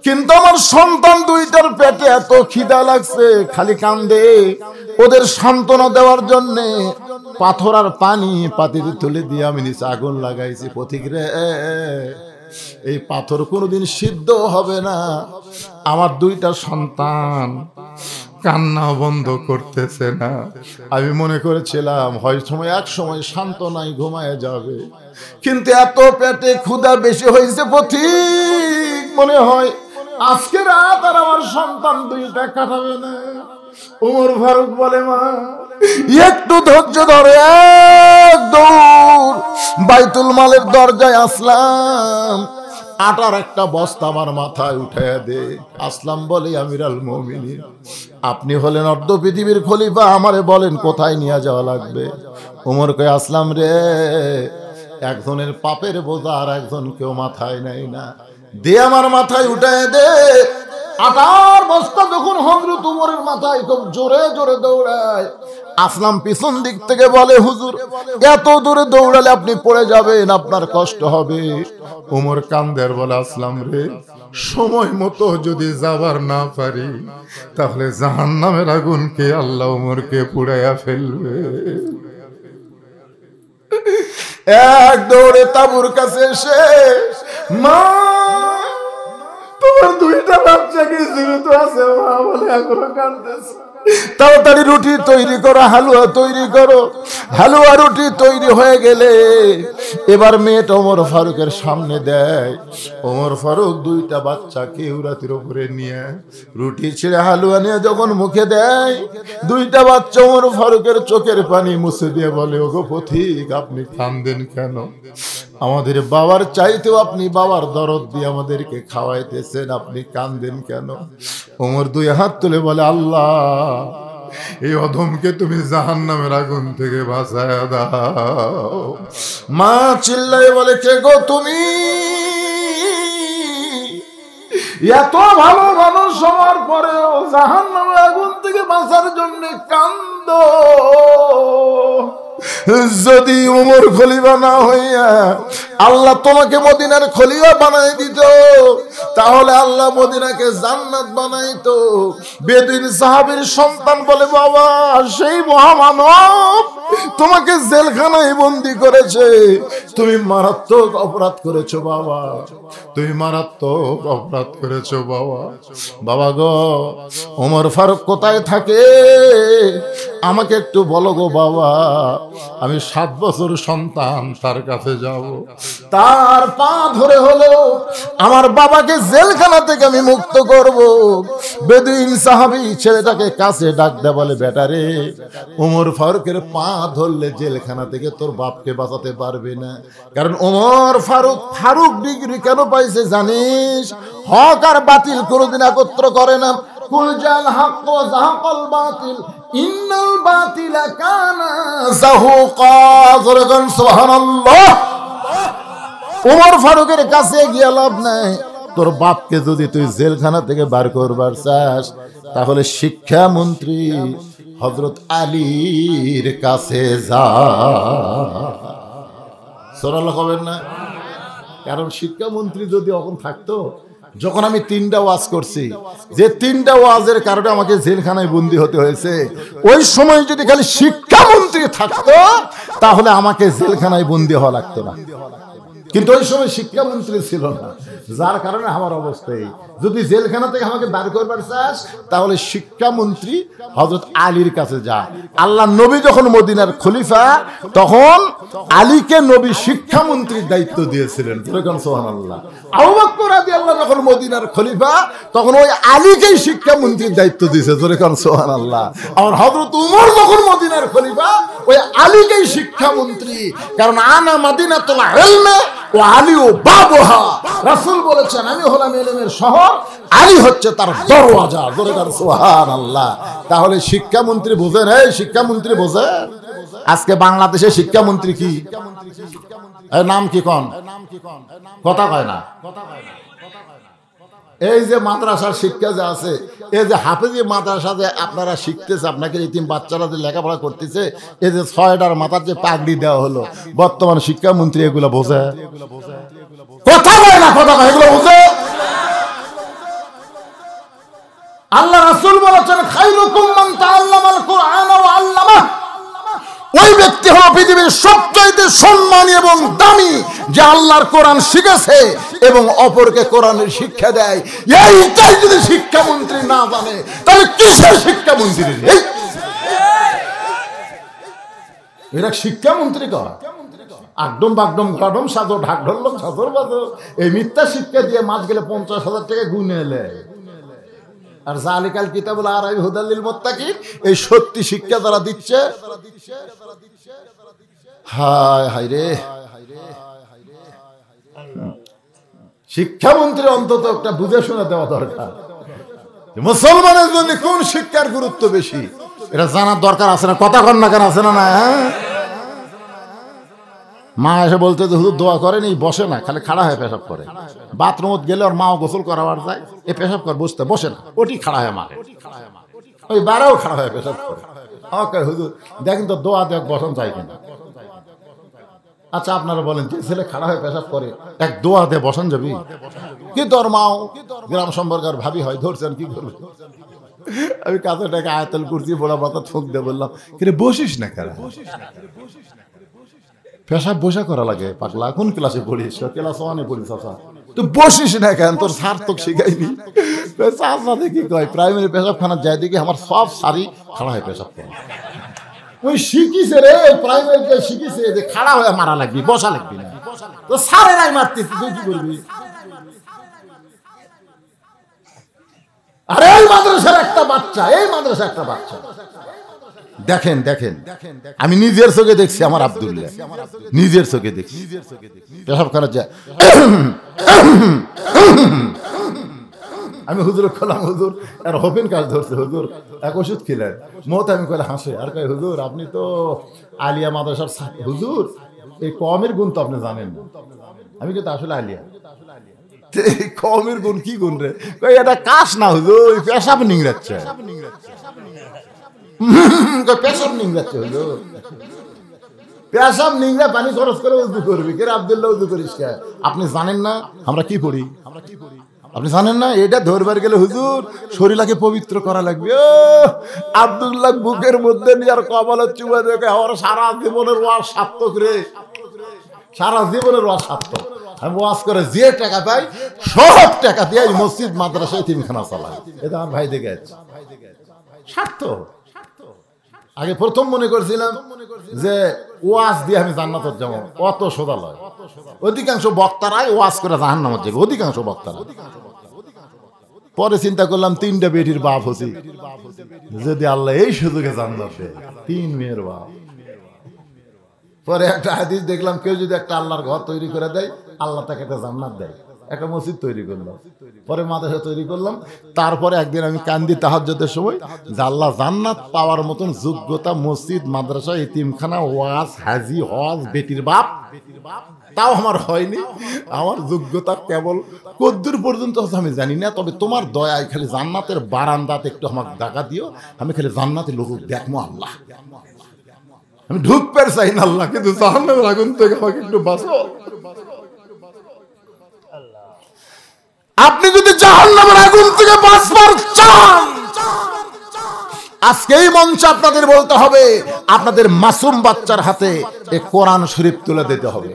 কিন্তু আমার সন্তান 2টার পেটে এত খিদা লাগছে, খালি কান্দে। ওদের সান্ত্বনা দেওয়ার জন্য পাথর আর পানি পাতিতে তুলে দিয়ে আমি নিচে আগুন লাগাইছি। পথিক রে, এই পাথর কোনোদিন সিদ্ধ হবে না। আমার 2টা সন্তান কান্না বন্ধ করতেছে না। আমি মনে করেছিলাম হয়তো এক সময় সান্ত্বনায় ঘুমায় যাবে, কিন্তু এত পেটে ক্ষুধা বেশি হয়েছে পথিক, মনে হয় আজকে রাত আর আমার সন্তান 2টা কাটাবে না। ওমর ফারুক বলে, মা, একটু ধৈর্য ধরে, এক দৌড় বাইতুল মালের দরজায় আসলাম, আটার একটা বস্তা আমার মাথায় উঠাইয়া দে। আসলাম বলে, আমিরাল মুমিনিন, আপনি হলেন অর্ধ পৃথিবীর খলিফা, আমারে বলেন কোথায় নিয়ে যাওয়া লাগবে। ওমর কয়, আসলাম রে, একজনের পাপের বোঝা আর একজন কেউ মাথায় নেয় না, দে আমার মাথায় উঠাইয়া দে। আটার বস্তা যখন হযরত ওমরের মাথায় খুব জোরে জোরে দৌড়ায়, আসলাম পিছন দিক থেকে বলে, হুজুর, এত দূরে দৌড়ালে আপনি পড়ে যাবেন, আপনার কষ্ট হবে। ওমর কান্দের বলে, আসলাম রে, সময় মতো যদি যাবার না পারি, তাহলে জাহান্নামের আগুনকে আল্লাহ ওমরকে পুড়াইয়া ফেলবে। এক দৌড়ে তাঁবুর কাছে এসে, মা, তোমার 2টা বাচ্চা কি জীবিত আছে? মা বলে, এখনো কাঁদতেছে। তাড়াতাড়ি রুটি তৈরি করো, হালুয়া তৈরি করো। হালুয়া রুটি তৈরি হয়ে গেলে এবার মেয়েটা ওমর ফারুকের সামনে দেয়। ওমর ফারুক 2টা বাচ্চাকে উরাতির উপরে নিয়ে রুটি ছিঁড়ে হালুয়া নিয়ে যখন মুখে দেয়, 2টা বাচ্চা ওমর ফারুকের চোখের পানি মুছে দিয়ে বলে, ওগো পথিক, আপনি কাঁদেন কেন? আমাদের বাবার চাইতেও আপনি বাবার দরদ দিয়ে আমাদেরকে খাওয়াইতেছেন, আপনি কাঁদেন কেন? ওমর 2 হাত তুলে বলে, আল্লাহ, এই অধমকে তুমি জাহান্নামের আগুন থেকে বাঁচায়া দাও। মা চিল্লাই বলে, কে গো তুমি? এত ভালো মানুষ হওয়ার পরেও জাহান্নামের আগুন থেকে বাঁচার জন্য কান্দো? যদি ওমর খলিফা না হইয়া আল্লাহ তোমাকে মদিনার খলিফা বানাই দিত, তাহলে আল্লাহ মদিনাকে জান্নাত বানাইতো। বেদুইন সাহাবীর সন্তান বলে, বাবা, সেই মহামানব তোমাকে জেলখানায় বন্দি করেছে, তুমি মারাত্মক অপরাধ করেছো বাবা, তুমি মারাত্মক অপরাধ করেছো বাবা। বাবা গো, ওমর ফারুক কোথায় থাকে আমাকে একটু বলো গো বাবা, আমি 7 বছর সন্তান তার কাছে যাব, তার পা ধরে হলো আমার বাবাকে জেলখানা থেকে আমি মুক্ত করব। বেদুইন সাহাবী ছেলেটাকে কাছে ডাক দেয়, বলে, বেটা রে, ওমর ফারুকের পা ধরলে জেলখানা থেকে তোর বাপকে বাঁচাতে পারবে না। কারণ ওমর ফারুক ফারুক ডিগ্রি কেন পাইছে জানিস? হক আর বাতিল কোনোদিন একত্র করে না। কুল জাল হক ওয়া যাহাকাল বাতিল ইন্নাল বাতিলা কানা যাহুকা। সুবহানাল্লাহ। ওমর ফারুকের কাছে গিয়ে লাভ নাই, তোর বাপকে যদি তুই জেলখানা থেকে বার করবার চাস তাহলে শিক্ষামন্ত্রী হযরত আলীর কাছে যা। সুবহানাল্লাহ কবেন না? কারণ শিক্ষামন্ত্রী যদি এখন থাকতো, যখন আমি 3টা ওয়াজ করছি, যে 3টা ওয়াজের কারণে আমাকে জেলখানায় বন্দী হতে হয়েছে, ওই সময় যদি খালি শিক্ষামন্ত্রী থাকতো তাহলে আমাকে জেলখানায় বন্দী হওয়া লাগতো না। কিন্তু ওই সময় শিক্ষামন্ত্রী ছিল না, যার কারণে আমার অবস্থায়। যদি জেলখানা থেকে আমাকে বার করবার চাস তাহলে শিক্ষামন্ত্রী হযরত আলীর কাছে যা। আল্লাহ নবী যখন মদিনার খলিফা তখন আলীকে নবী শিক্ষামন্ত্রীর দায়িত্ব দিয়েছিলেন। সুবহানাল্লাহ। আবু বকর রাদিয়াল্লাহু যখন মদিনার খলিফা তখন ওই আলীকেই শিক্ষামন্ত্রীর দায়িত্ব দিয়েছে। সুবহানাল্লাহ। আর হযরত উমর যখন মদিনার খলিফা ওই আলীকেই শিক্ষামন্ত্রী, কারণ আনা মাদিনাতুল ইলমি ওয়া আলী বাবুহা। রাসূল বলেছেন আমি হলাম ইলমের শহর, আলী হচ্ছে তার দরওয়াজা। সুবহানাল্লাহ। তাহলে শিক্ষামন্ত্রী বোঝেন, এই শিক্ষামন্ত্রী বোঝেন। আজকে বাংলাদেশে শিক্ষামন্ত্রী কি নাম কি কোন কথা কয় না। এই যে মাদ্রাসার শিক্ষা যে আছে, এই যে হাফেজি মাদ্রাসা যে আপনারা শিখতেছে, আপনাকে ইতিম বাচ্চারা যে লেখাপড়া করতেছে, এই যে 6টার মাথার যে পাগড়ি দেওয়া হলো, বর্তমান শিক্ষামন্ত্রী এগুলো বোঝে? কথা কয় না, কথা কয়, এগুলো বোঝে? আল্লাহ রাসূল বলেছেন খায়রুকুম মান তাআল্লামাল কুরআন ওয়া আল্লামাহ। ওই ব্যক্তি হলো পৃথিবীর সবচেয়ে সম্মানী এবং দামি যে আল্লাহর কোরআন শিখেছে এবং অপরকে কোরআনের শিক্ষা দেয়। এইটাই যদি শিক্ষামন্ত্রী না জানে তাহলে কিসের শিক্ষামন্ত্রী? এরা শিক্ষামন্ত্রী কর আকডম বাগডম গডম সাদর ঢাক ঢোলক সাদর বাদর এই মিথ্যা শিক্ষা দিয়ে মাস গেলে 50,000 টাকা গুনে এলে। আর জালিকাল কিতাবুল আরাই হুদাল লিল মুত্তাকিন, এই সত্যি শিক্ষা যারা দিচ্ছে, হায় হায় রে, শিক্ষামন্ত্রী অন্তত একটা বুঝে শুনে দেওয়া দরকার। মুসলমানের জন্য কোন শিক্ষার গুরুত্ব বেশি এটা জানার দরকার আছে না? কথা কন না কেন, আছে না? না, মা এসে বলতে যে হুজুর দোয়া করেনি, বসে না, খালি খাড়া হয়ে পেশাব করে। বাথরুমত গেলে ওর মাও গোসল করাবার যায়, এ পেশাব করে বসতে বসে না, ওটি খাড়া হয়ে মারে, ওই বারাও খাড়া হয়ে পেশাব করে। ওকে হুজুর দেখেন তো দোয়া দেখ বসন চাই কিনা। আচ্ছা আপনারা বলেন, যে ছেলে খাড়া হয়ে পেশাব করে এক দোয়া দিয়ে বসন যাবি? কি তোর মাও গ্রাম সম্পর্কের ভাবি হয়, ধরছেন কি করবে? আমি কাছে টাকা আয়াতুল কুরসি বড় মাথা ঠুক দিয়ে বললাম, কিন্তু বসিস না কেন? পেশাব বসা করা লাগে পাগলা, কোন ক্লাসে পড়িস? ক্লাস 1-এ পড়িস। আচ্ছা তুই বসিস না কেন? তোর সার্থক শিখাইনি। চাষা দেখি কয় প্রাইমারি পেশাবখানা যায় দেখি আমার সব সারি খাড়া হয়ে পেশাব করে। ওই শিখিছে রে, প্রাইমারিতে শিখিছে যে খাড়া হয়ে মারা লাগবি, বসা লাগবি না। তো সারে নাই মারতিস, তুই কি করবি? আরে এই মাদ্রাসার একটা বাচ্চা, এই মাদ্রাসার একটা বাচ্চা দেখেন দেখেন, আমি নিজের চোখে দেখছি, আমার আব্দুল্লাহ নিজের চোখে দেখছি পেশাবখানা যায়। আমি হুজুর খোলাম, হুজুর আর হোপেন কাজ ধরছে, হুজুর এক ওষুধ খেলেন মত। আমি কলে হাসে আর কয়, হুজুর আপনি তো আলিয়া মাদ্রাসার হুজুর, এই কমের গুণ তো আপনি জানেন না। আমি কিন্তু আসলে আলিয়া, কমের গুণ কি গুণ রে? এটা কাশ না হুজুর, পেশাব নিংড়াচ্ছে, পেশাব নিংড়াচ্ছে হুজুর। পেশাব নিংড়া পানি খরচ করে উজু করবি কে? আব্দুল্লাহ উজু করিস কে? আপনি জানেন না আমরা কি পড়ি? আপনি জানেন না এটা ধরবার গেলে হুজুর শরীরকে পবিত্র করা লাগবে। আব্দুল্লাহ বুকের মধ্যে নিয়ে আর কপালে চুমা দেখে আমার সারা জীবনের ওয়াজ সার্থক রে, সারা জীবনের ওয়াজ সার্থক। আমি ওয়াজ করে যে টাকা পাই সব টাকা দিয়ে মসজিদ মাদ্রাসা এতিমখানা চালাই, এটা আমার ভাই দেখে সার্থক। আগে প্রথম মনে করছিলাম যে ওয়াজ দিয়ে আমি জান্নাতের যাবো, অত সোজা লয়। অধিকাংশ বক্তারাই ওয়াজ করে জাহান্নামে যাবে, অধিকাংশ বক্তারা। পরে চিন্তা করলাম 3টা বেটির বাপ হচ্ছি, যদি আল্লাহ এই সুযোগে জান্নাত দেয়, 3 মেয়ের বাপ। পরে একটা হাদিস দেখলাম, কেউ যদি একটা আল্লাহর ঘর তৈরি করে দেয় আল্লাহ তাকে একটা জান্নাত দেয়। একটা মসজিদ তৈরি করলাম, পরে মাদ্রাসা তৈরি করলাম। তারপরে একদিন আমি কান্দি তাহাজ্জুদের সময়, আল্লাহ জান্নাত পাওয়ার মতন যোগ্যতা মসজিদ, মাদ্রাসা, এতিমখানা, ওয়াজ, হাজি, হজ, বেটির বাপ তাও আমার হয়নি। আমার যোগ্যতা কেবল কদ্দুর পর্যন্ত আমি জানি না, তবে তোমার দয়ায় খালি জান্নাতের বারান্দাতে একটু আমাকে দেখা দিও, আমি খালি জান্নাতের লোক দেখবো আল্লাহ। আমি ঢুকতে চাই না আল্লাহ, কিন্তু জাহান্নামের আগুন থেকে আমাকে একটু বাঁচাও। আপনি যদি জাহান্নামের আগুন থেকে বাঁচবার চান, আজকে এই মঞ্চে আপনাদের বলতে হবে, আপনাদের মাসুম বাচ্চার হাতে এই কোরআন শরীফ তুলে দিতে হবে,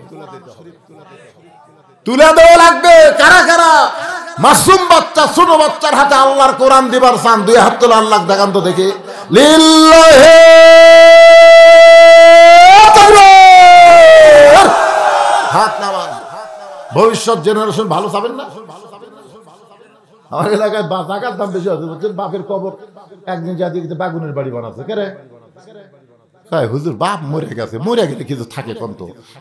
তুলে দেওয়া লাগবে। কারা কারা মাসুম বাচ্চা, ছোট বাচ্চার হাতে আল্লাহর কোরআন দিবার চান? দুই হাত তোলা, আল্লাহ দেখান তো দেখি। লিল্লাহি তাকবীর, হাত নামান। ভবিষ্যৎ জেনারেশন ভালো চাবেন না? আমার এলাকায় জায়গার দাম বেশি আছে, বলছেন বাপের কবর একদিন যা দিকে বাগুনের বাড়ি বানাচ্ছে। কে রে? হুজুর বাপ মরে গেছে, মরে গেলে কিছু থাকে কন্ত,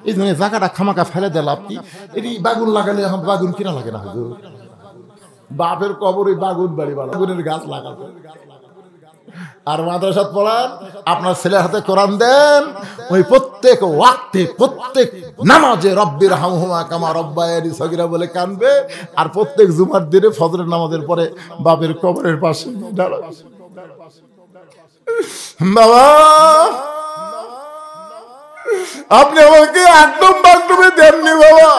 এই জন্য জায়গাটা খামাকা ফেলে দিল। আপনি এটি বাগুন লাগালে এখন বাগুন কিনা লাগে না হুজুর, বাপের কবর ওই বাগুন বাড়ি বানা, বাগুনের গাছ লাগাবে। আর মাদ্রাসাত পড়ান, আপনার ছেলের হাতে কোরআন দেন, ওই প্রত্যেক ওয়াক্তে প্রত্যেক নামাজে রব্বির হামহুমা কামা রব্বায়ানি সগীরা বলে কানবে। আর প্রত্যেক জুমার দিনে ফজরের নামাজের পরে বাপের কবরের পাশে দাঁড়াবে। বাবা আপনি আমাকে একদম বাথরুমে দেননি বাবা,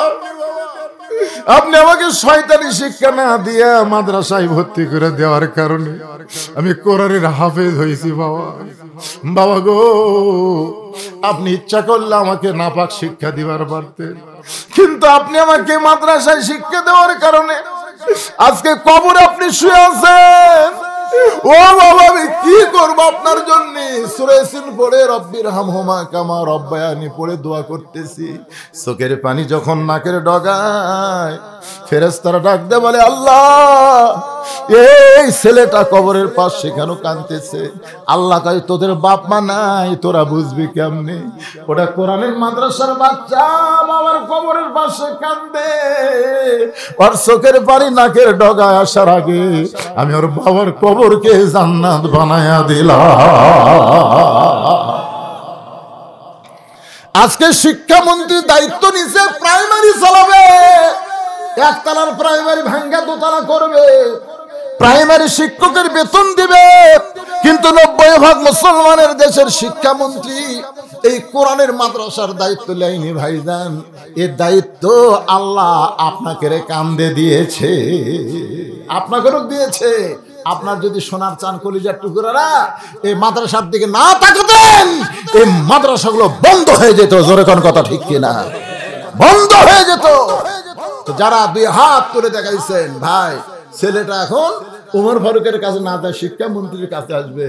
আপনি আমাকে শয়তানি শিক্ষা না দিয়ে মাদ্রাসায় ভর্তি করে দেওয়ার কারণে আমি কোরআনের হাফেজ হয়েছি বাবা। বাবা গো, আপনি ইচ্ছা করলে আমাকে নাপাক শিক্ষা দিবার পারতেন, কিন্তু আপনি আমাকে মাদ্রাসায় শিক্ষা দেওয়ার কারণে আজকে কবরে আপনি শুয়ে আছেন। ও বাবা আমি কি করবো আপনার জন্য? সূরা ইয়াসিন পড়ে রব্বির হামহুমা কামা রব্বায়ানি পড়ে দোয়া করতেছি। চোখের পানি যখন নাকের ডগায়, ফেরেশতারা ডাক দেয় বলে আল্লাহ এই ছেলেটা কবরের পাশে কেন কাঁদতেছে? আল্লাহ কয় তোদের বাপ মা নাই, তোরা বুঝবি কেমনে? ওটা কোরআনের মাদ্রাসার বাচ্চা বাবার কবরের পাশে কাঁদে, ওর চোখের পানি নাকের ডগায় আসার আগে আমি ওর বাবার কবরকে জান্নাত বানায়া দিলাম। আজকে শিক্ষামন্ত্রী দায়িত্ব নিছে, প্রাইমারি চালাবে, একতলার প্রাইমারি ভাঙ্গা দোতলা করবে, প্রাইমারি শিক্ষকের বেতন দিবে। কিন্তু 90% মুসলমানের দেশের শিক্ষামন্ত্রী এই কোরআনের মাদ্রাসার দায়িত্ব নেয়নি ভাইজান। এই দায়িত্ব আল্লাহ আপনাকে কান্দে দিয়েছে, আপনাকেও দিয়েছে। আপনার যদি সোনার চান কলিজার টুকরারা এই মাদ্রাসার দিকে না তাকাতেন, এই মাদ্রাসাগুলো বন্ধ হয়ে যেত। জোরে কোন কথা ঠিক কিনা? বন্ধ হয়ে যেত। তো যারা দুই হাত তুলে দেখাইছেন, ভাই ছেলেটা এখন ওমর ফারুকের কাছে না যায়, শিক্ষামন্ত্রীর কাছে আসবে।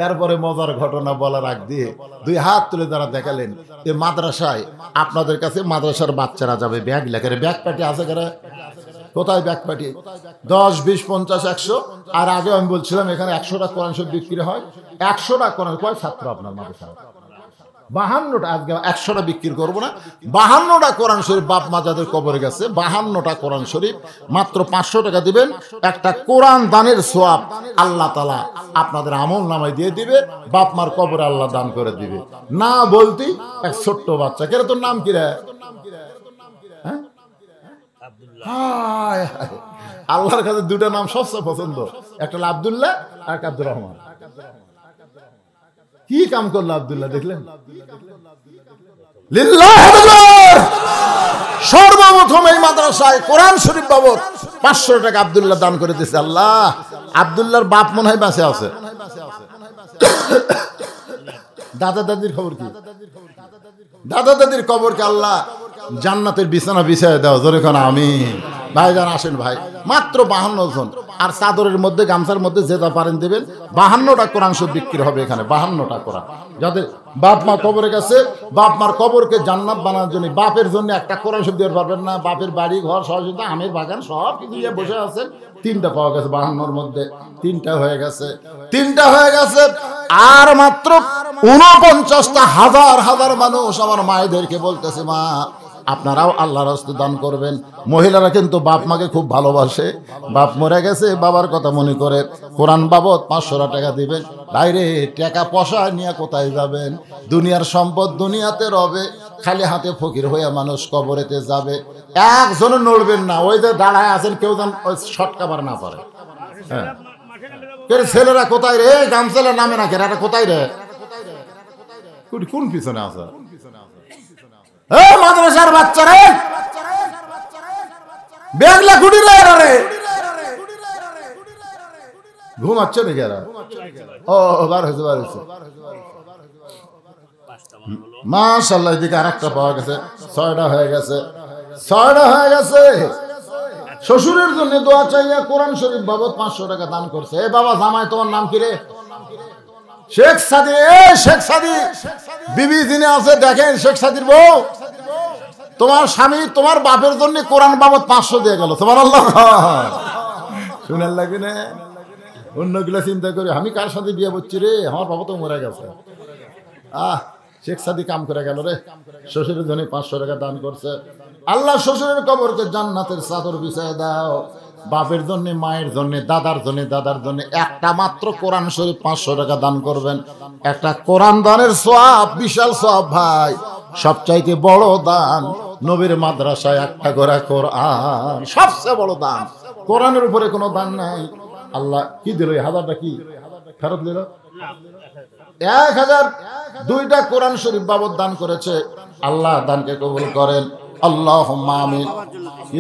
এরপরে মজার ঘটনা বলার আগ দিয়ে দুই হাত তুলে যারা দেখালেন, এই মাদ্রাসায় আপনাদের কাছে মাদ্রাসার বাচ্চারা যাবে ব্যাগ লেখে, ব্যাগ পাটি আছে কারা? কোথায় ব্যাগ পাটি? 10, 20, 50, 100। আর আগে আমি বলছিলাম এখানে 100টা কোরআন শরীফ বিক্রি হয়। 100টা কোরআন কয় ছাত্র আপনার মাদ্রাসা? 52টা। আজকে 100টা বিক্রি করবো না, 52টা কোরআন শরীফ বাপ মা যাদের কবরে গেছে, 52টা কোরআন শরীফ মাত্র 500 টাকা দিবেন। একটা কোরআন দানের সওয়াব আল্লাহ তাআলা আপনাদের আমল নামায় দিয়ে দিবে, বাপ মার কবরে আল্লাহ দান করে দিবে। না বলতি এক ছোট্ট বাচ্চা, কেন তোর নাম কি রে? আল্লাহর কাছে দুটা নাম সবচেয়ে পছন্দ, একটা হলো আব্দুল্লাহ আর একটা আব্দুর রহমান। কি কাম করলো আব্দুল্লাহ দেখলেন? সর্বপ্রথম এই মাদ্রাসায় কোরআন শরীফ বাবদ 500 টাকা আব্দুল্লাহ দান করে দিয়েছে আল্লাহ। আব্দুল্লাহর বাপ মনে হয় বাঁচে আছে। দাদা দাদির খবর কি? দাদা দাদির কবরকে আল্লাহ জান্নাতের বিছানা বিছায় দাও। জোরে কোন আমিন। ভাইজান আসেন ভাই, মাত্র 52 জন। আর চাদরের মধ্যে গামছার মধ্যে যেটা পারেন দেবেন। 52টা কোরআন শরীফ বিক্রি হবে এখানে, 52টা কোরআন। যাদের বাপ মা কবরে গেছে, বাপ মার কবরকে জান্নাত বানানোর জন্য, বাপের জন্য একটা কোরআন শরীফ দিতে পারবেন না, বাপের বাড়ি ঘর সহযোগিতা আমের বাগান সব কিছু নিয়ে বসে আছেন। 3টা পাওয়া গেছে 52-র মধ্যে, 3টা হয়ে গেছে, 3টা হয়ে গেছে। আর মাত্র 49টা হাজার হাজার মানুষ আমার মায়েদেরকে বলতেছে, মা আপনারাও আল্লাহর রাস্তে দান করবেন। মহিলারা কিন্তু বাপ মাকে খুব ভালোবাসে, বাপ মরে গেছে বাবার কথা মনে করে কোরআন বাবদ 500 টাকা দিবেন। বাইরে টাকা পয়সা নিয়ে কোথায় যাবেন? দুনিয়ার সম্পদ দুনিয়াতে রবে, খালি হাতে ফকির হয়ে মানুষ কবরেতে যাবে। একজনও নড়বেন না, ওই যে দাঁড়ায় আছেন কেউ যেন ওই শটকাবার না পারে। হ্যাঁ, ছেলেরা কোথায় রে? গামছেলের নামে না কেন, কোথায় রে? কোন পিছনে আছে? মাদ্রাসার বাচ্চারা বেগলা কুড়ি রে ঘুমাচ্ছে নাকি এরা? ও বার হয়েছে, বার হয়েছে। মাশাআল্লাহ, এদিকে আরেকটা পাওয়া গেছে। 6টা হয়ে গেছে, 6টা হয়ে গেছে। শ্বশুরের জন্য দোয়া চাইয়া কোরআন শরীফ বাবদ 500 টাকা দান করছে। এ বাবা জামাই, তোমার নাম কি রে? শেখ সাদি। শেখ সাদি বিবি যিনি আছে দেখেন, শেখ সাদির বউ, তোমার স্বামী তোমার বাপের জন্য কোরআন বাবদ 500 দিয়ে গেল। সুবহানাল্লাহ, শুনেন লাগে না? অন্যগুলো চিন্তা করি আমি কার সাথে বিয়ে করছি রে, আমার বাবা তো মরে গেছে। শেখ সাদি কাম করে গেল রে, শ্বশুরের জন্য 500 টাকা দান করছে। আল্লাহ শ্বশুরের কবরকে জান্নাতের চাদর বিছায় দাও। বাপের জন্য, মায়ের জন্য, দাদার জন্য, দাদার জন্য একটা মাত্র কোরআন শরীফ 500 টাকা দান করবেন। একটা কোরআন দানের সওয়াব বিশাল সওয়াব ভাই। সবচাইতে বড় দান নবীর মাদ্রাসায় একটা করে কোরআন, সবচেয়ে বড় দান। কোরআনের উপরে কোনো দান নাই। আল্লাহ কি দিল? 1000টা কি ফেরত দিল? 1002টা কোরআন শরীফ বাবদ দান করেছে। আল্লাহ দানকে কবুল করেন, আল্লাহুম্মা আমিন।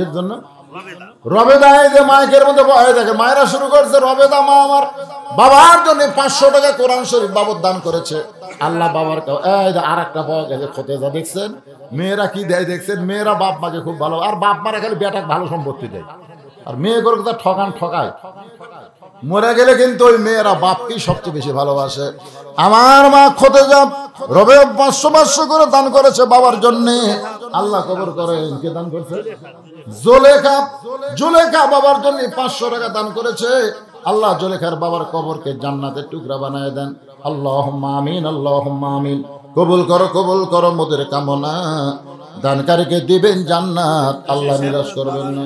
এর জন্য রবেদা, এই যে মাইকের মধ্যে বয়ে থাকে, মায়েরা শুরু করছে রবেদা মা আমার বাবার জন্য 500 টাকা কোরআন শরীফ বাবদ দান করেছে। আল্লাহ বাবার আর একটা পাওয়া গেছে খোতেজা, দেখছেন মেয়েরা কি দেয়? দেখছেন মেয়েরা বাপ মাকে খুব ভালো, আর বাপ মারা খালি বেটাকে ভালো সম্পত্তি দেয়, আর মেয়ে করে ঠকায়। মরে গেলে কিন্তু ওই মেয়েরা বাপকেই সবচেয়ে বেশি ভালোবাসে। আমার মা খোতেজা রবে 500 করে দান করেছে বাবার জন্য। আল্লাহ কবর করেন। কে দান করছে? জুলেখা বাবার জন্য 500 টাকা দান করেছে। আল্লাহ জুলেখার বাবার কবরকে জান্নাতের টুকরা বানায় দেন। আল্লাহুম্মা আমিন, আল্লাহুম্মা আমিন। কবুল করো, কবুল করো মোদের কামনা। দানকারীকে দিবেন জান্নাত, আল্লাহ নিরাশ করবেন না।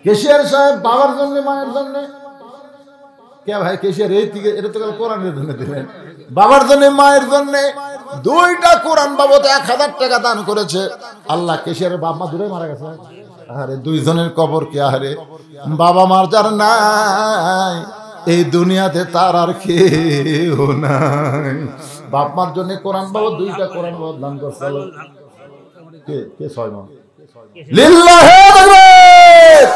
কেশিয়ার সাহেব বাবার জন্য, মায়ের জন্য। কে ভাই কেশিয়ার? এই থেকে এটা তো কোরআনের জন্য দিলেন। বাবার জন্য, মায়ের জন্য 2টা কোরআন বাবদ 1000 টাকা দান করেছে। আল্লাহ কেশিয়ারের বাপ মা দূরে মারা গেছে। আরে 2 জনের কবর কি আরে বাবা মার যার নাই এই দুনিয়াতে তার আর কেউ নাই। বাপ মার জন্য কোরআন বাবদ 2টা কোরআন বাবদ দান করছে। কে 6 মন লিল্লাহি তাকবীর।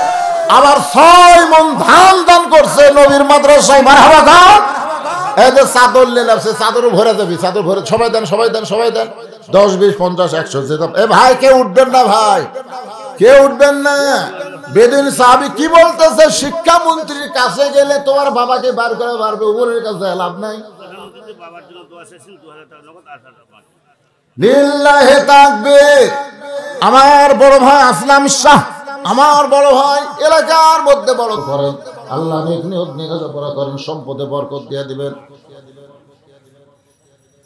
আবার 6 মন ধান দান করছে নবীর মাদ্রাসায়। মারহাবা খান। এই যে চাদর লেলাছে, চাদর ভরে যাবি, চাদর ভরে সবাই দেন, সবাই দেন, সবাই দেন। 10, 20, 50, 100 যেতাম। এ ভাই কেউ উঠবেন না, ভাই কেউ উঠবেন না। বেদুইন সাহাবী কি বলতেছে? শিক্ষামন্ত্রীর কাছে গেলে তোমার বাবাকে বার করে পারবে, উপরের কাছে লাভ নাই। লিল্লাহি তাকবীর। আমার বড় ভাই আসলাম শাহ, আমার বড় ভাই এলাকার মধ্যে বড় করেন। আল্লাহ নেক নিয়ত নিকাজা পড়া করেন, সম্পদে বরকত দিয়ে দিবেন।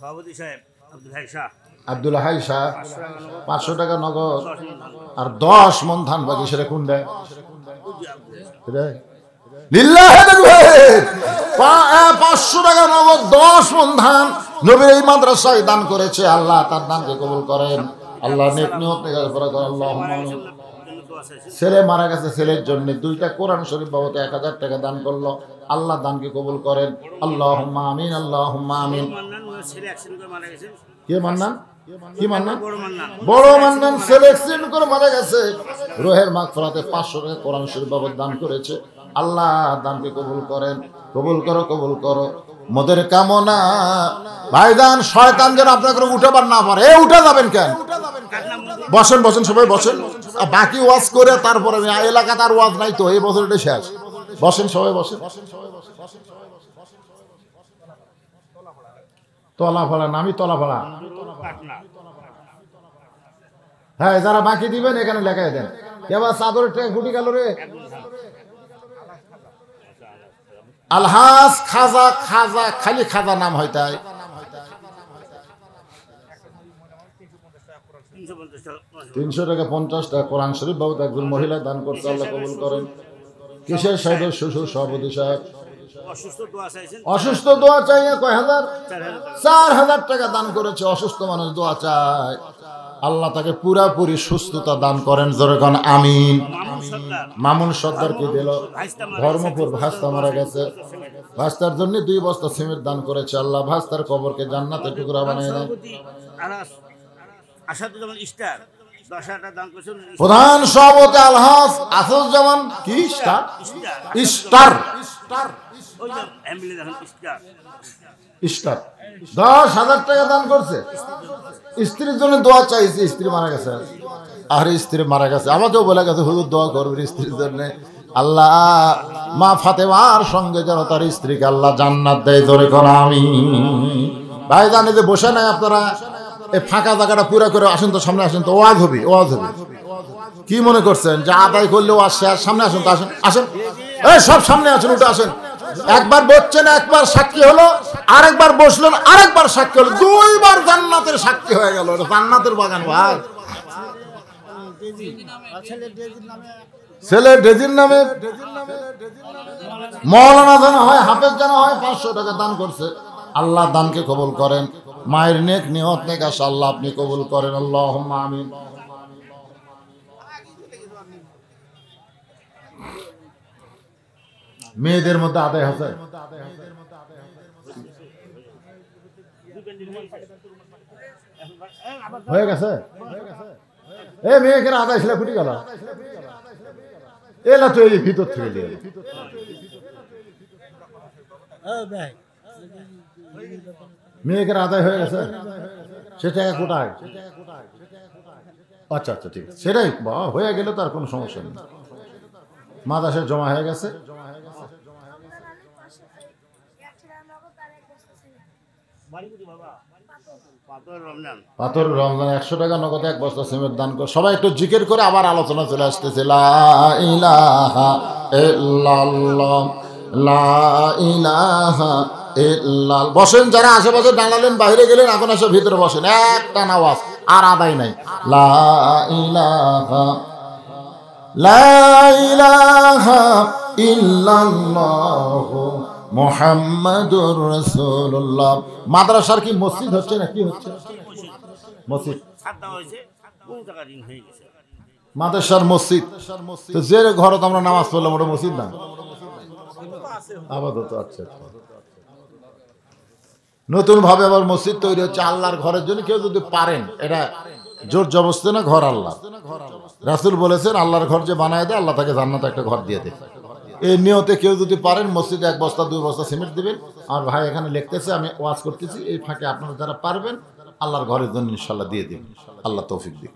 সভাপতি সাহেব আব্দুল হাই শাহ 500 টাকা নগদ আর 10 মন ধান বাকি। সেটা কোন দেয়? লিল্লাহি তাকবীর। 500 টাকা নগদ 10 মন ধান নবীর এই মাদ্রাসায় দান করেছে। আল্লাহ তার দানকে কবুল করেন, আল্লাহ নেক নিয়ত নিকাজা পড়া করেন। আল্লাহুম্মা আমিন। ছেলে মারা গেছে, ছেলের জন্য 2টা কোরআন শরীফ বাবদ 1000 টাকা দান করলো। আল্লাহ দানকে কবুল করেন, আল্লাহুম্মা আমিন, আল্লাহুম্মা আমিন। কে মান্নান? কি মান্নান? বড় মান্নান ছেলে অ্যাক্সিডেন্ট করে মারা গেছে। রোহের মাগফিরাতে 500 টাকা কোরআন শরীফ বাবদ দান করেছে। আল্লাহ দানকে কবুল করেন, কবুল করো, কবুল করো মোদের কামনা। ভাইজান শয়তান যেন আপনাকে উঠাবার না পারে। উঠে যাবেন কেন? বসেন, বসেন, সবাই বসেন। বাকি ওয়াজ করে তারপরে এলাকা তার ওয়াজ নাই তো, এই বছর এটা শেষ। বসেন, সবাই বসেন। তলাপাড়া, নামি তলাপাড়া। হ্যাঁ, যারা বাকি দিবেন এখানে লেখাই দেন। কেবল চাদরের ট্রেন ফুটি গেল রে। আলহাজ খাজা, খাজা খালি খাজা নাম হয় তাই। 300 টাকা 50 টাকা কোরআন শরীফ বাবদ একজন মহিলা দান করছে, আল্লাহ কবুল করেন। কিসের সাহেবের শ্বশুর সভাপতি সাহেব অসুস্থ, দোয়া চাই। কয় হাজার? 4000 টাকা দান করেছে। অসুস্থ মানুষ দোয়া চায়, আল্লাহ তাকে পুরাপুরি সুস্থতা দান করেন। জোরে কোন আমিন। মামুন সর্দার কি দিল? ধর্মপুর ভাস্তা মারা গেছে, ভাস্তার জন্য 2 বস্তা সিমেন্ট দান করেছে। আল্লাহ ভাস্তার কবরকে জান্নাতের টুকরা বানিয়ে দেন। প্রধান সভাপতি আলহাজ আসাদুজ্জামান কি স্টার 10,000 টাকা দান করছে। স্ত্রীর জন্য দোয়া চাইছে, স্ত্রী মারা গেছে। আর স্ত্রী মারা গেছে, আমাকেও বলে গেছে হুজুর দোয়া করবেন স্ত্রীর জন্য। আল্লাহ মা ফাতেমার সঙ্গে যেন তার স্ত্রীকে আল্লাহ জান্নাত দেয়। জোরে কোন আমিন। ভাই জানে যে বসে নাই আপনারা, এই ফাঁকা জায়গাটা পুরো করে আসেন তো, সামনে আসেন তো, ওয়াজ হবে। কি মনে করছেন যে আদায় করলে ওয়াজ শেষ? সামনে আসেন তো, আসেন আসেন, এই সব সামনে আসেন, উঠে আসেন। একবার বসছেন, একবার সাক্ষী হলো, আরেকবার বসলেন, আরেকবার সাক্ষী হলো, 2 বার জান্নাতের সাক্ষী হয়ে গেল। জান্নাতের বাগান ভাই। ছেলে ডেজির নামে মৌলানা জানা হয়, হাফেজ জানা হয়, 500 টাকা দান করছে। আল্লাহ দানকে কবুল করেন। মায়ের নেক নিয়ত নেক আশা আল্লাহ আপনি কবুল করেন। আল্লাহুম্মা আমিন। মেয়েদের মধ্যে আদায় আছে? হয়ে গেছে? এ মেয়েকে আদায় ছিল, ফুটি গেল। এলা তো এই ভিতর থেকে দিয়ে মেয়েকে আদায় হয়ে গেছে। সেটা কোটায়? আচ্ছা আচ্ছা, ঠিক আছে, সেটাই হয়ে গেলে তার কোনো সমস্যা নেই। মাদাসে জমা হয়ে গেছে। পাথর রমজান 100 টাকা নগদ 1 বস্তা সিমেন্ট দান করে। সবাই একটু জিকির করে আবার আলোচনা চলে আসতেছে। লা ইলাহা ইল্লাল্লাহ, লা ইলাহা ইল্লাল্লাহ। বসেন যারা আশেপাশে দাঁড়ালেন, বাইরে গেলেন, এখন এসে ভিতরে বসেন। একটা নামাজ আর আদায় নাই। লা ইলাহা, লা ইলাহা ইল্লাল্লাহ মুহাম্মাদুর রাসূলুল্লাহ। মাদ্রাসার কি মসজিদ হচ্ছে না কি হচ্ছে? মসজিদ, মাদ্রাসার মসজিদ। তো যে ঘরে আমরা নামাজ পড়লাম ওটা মসজিদ না আপাতত? আচ্ছা, নতুন ভাবে আবার মসজিদ তৈরি হচ্ছে আল্লাহর ঘরের জন্য। কেউ যদি পারেন, এটা জোর জবরদস্তি না, ঘর আল্লাহ। রাসূল বলেছেন আল্লাহর ঘর যে বানায় দেয়, আল্লাহ তাকে জান্নাতে একটা ঘর দিয়ে দেয়। এই নিয়তে কেউ যদি পারেন মসজিদে 1 বস্তা 2 বস্তা সিমেন্ট দিবেন। আমার ভাই এখানে লিখতেছে, আমি ওয়াজ করতেছি, এই ফাঁকে আপনারা যারা পারবেন আল্লাহর ঘরের জন্য ইনশাল্লাহ দিয়ে দিন। আল্লাহ তৌফিক দিন।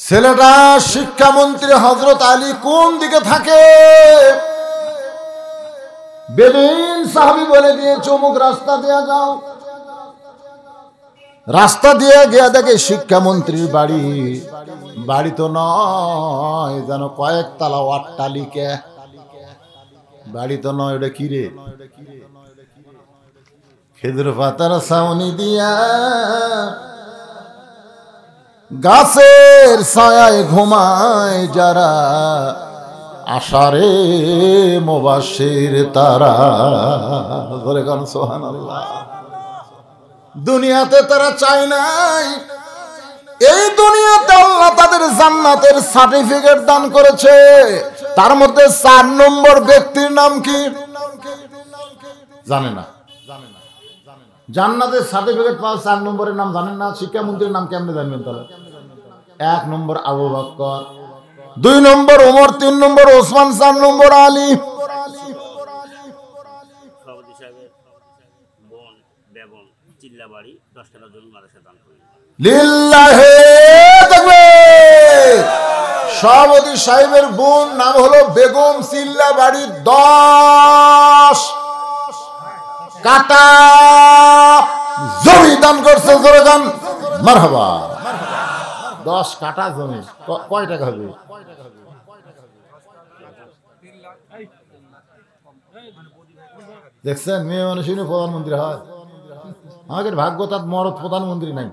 ছেলেটা শিক্ষামন্ত্রী হযরত আলী কোন দিকে থাকে? বেদুইন সাহাবী বলে দিয়ে চমুক রাস্তা দিয়ে যাও। রাস্তা দিয়ে গিয়ে দেখে শিক্ষামন্ত্রীর বাড়ি। বাড়ি তো নয়, যেন কয়েকতলা অট্টালিকা। বাড়ি তো নয়, ওটা কি রে? খেজুর পাতার ছাউনি দিয়া গাছের ছায়ায় ঘুমায় যারা, আশারে মুবাশশির তারা। বলে গান সুবহানাল্লাহ। দুনিয়াতে তারা চায় নাই, এই দুনিয়াতে আল্লাহ তাদের জান্নাতের সার্টিফিকেট দান করেছে। তার মধ্যে 4 নম্বর ব্যক্তির নাম কি জানে না? জান্নাতের সার্টিফিকেট পাওয়া 4 নম্বরের নাম জানেন না? শিক্ষামন্ত্রীর নাম কেমনে জানবেন তাহলে? 1 নম্বর আবু বকর, 2 নম্বর ওমর, 3 নম্বর ওসমান, 4 নম্বর আলী। সভাপতি সাহেবের বোন নাম হলো বেগম, চিল্লাবাড়ি 10 কাটা জমি দান করছে। জোরে গান মারহাবা। 10 কাটা জমি কয় টাকা হবে? দেখছেন, মেয়ে মানুষ প্রধানমন্ত্রী হয়। আমাদের ভাগ্য তার মরদ প্রধানমন্ত্রী নাই।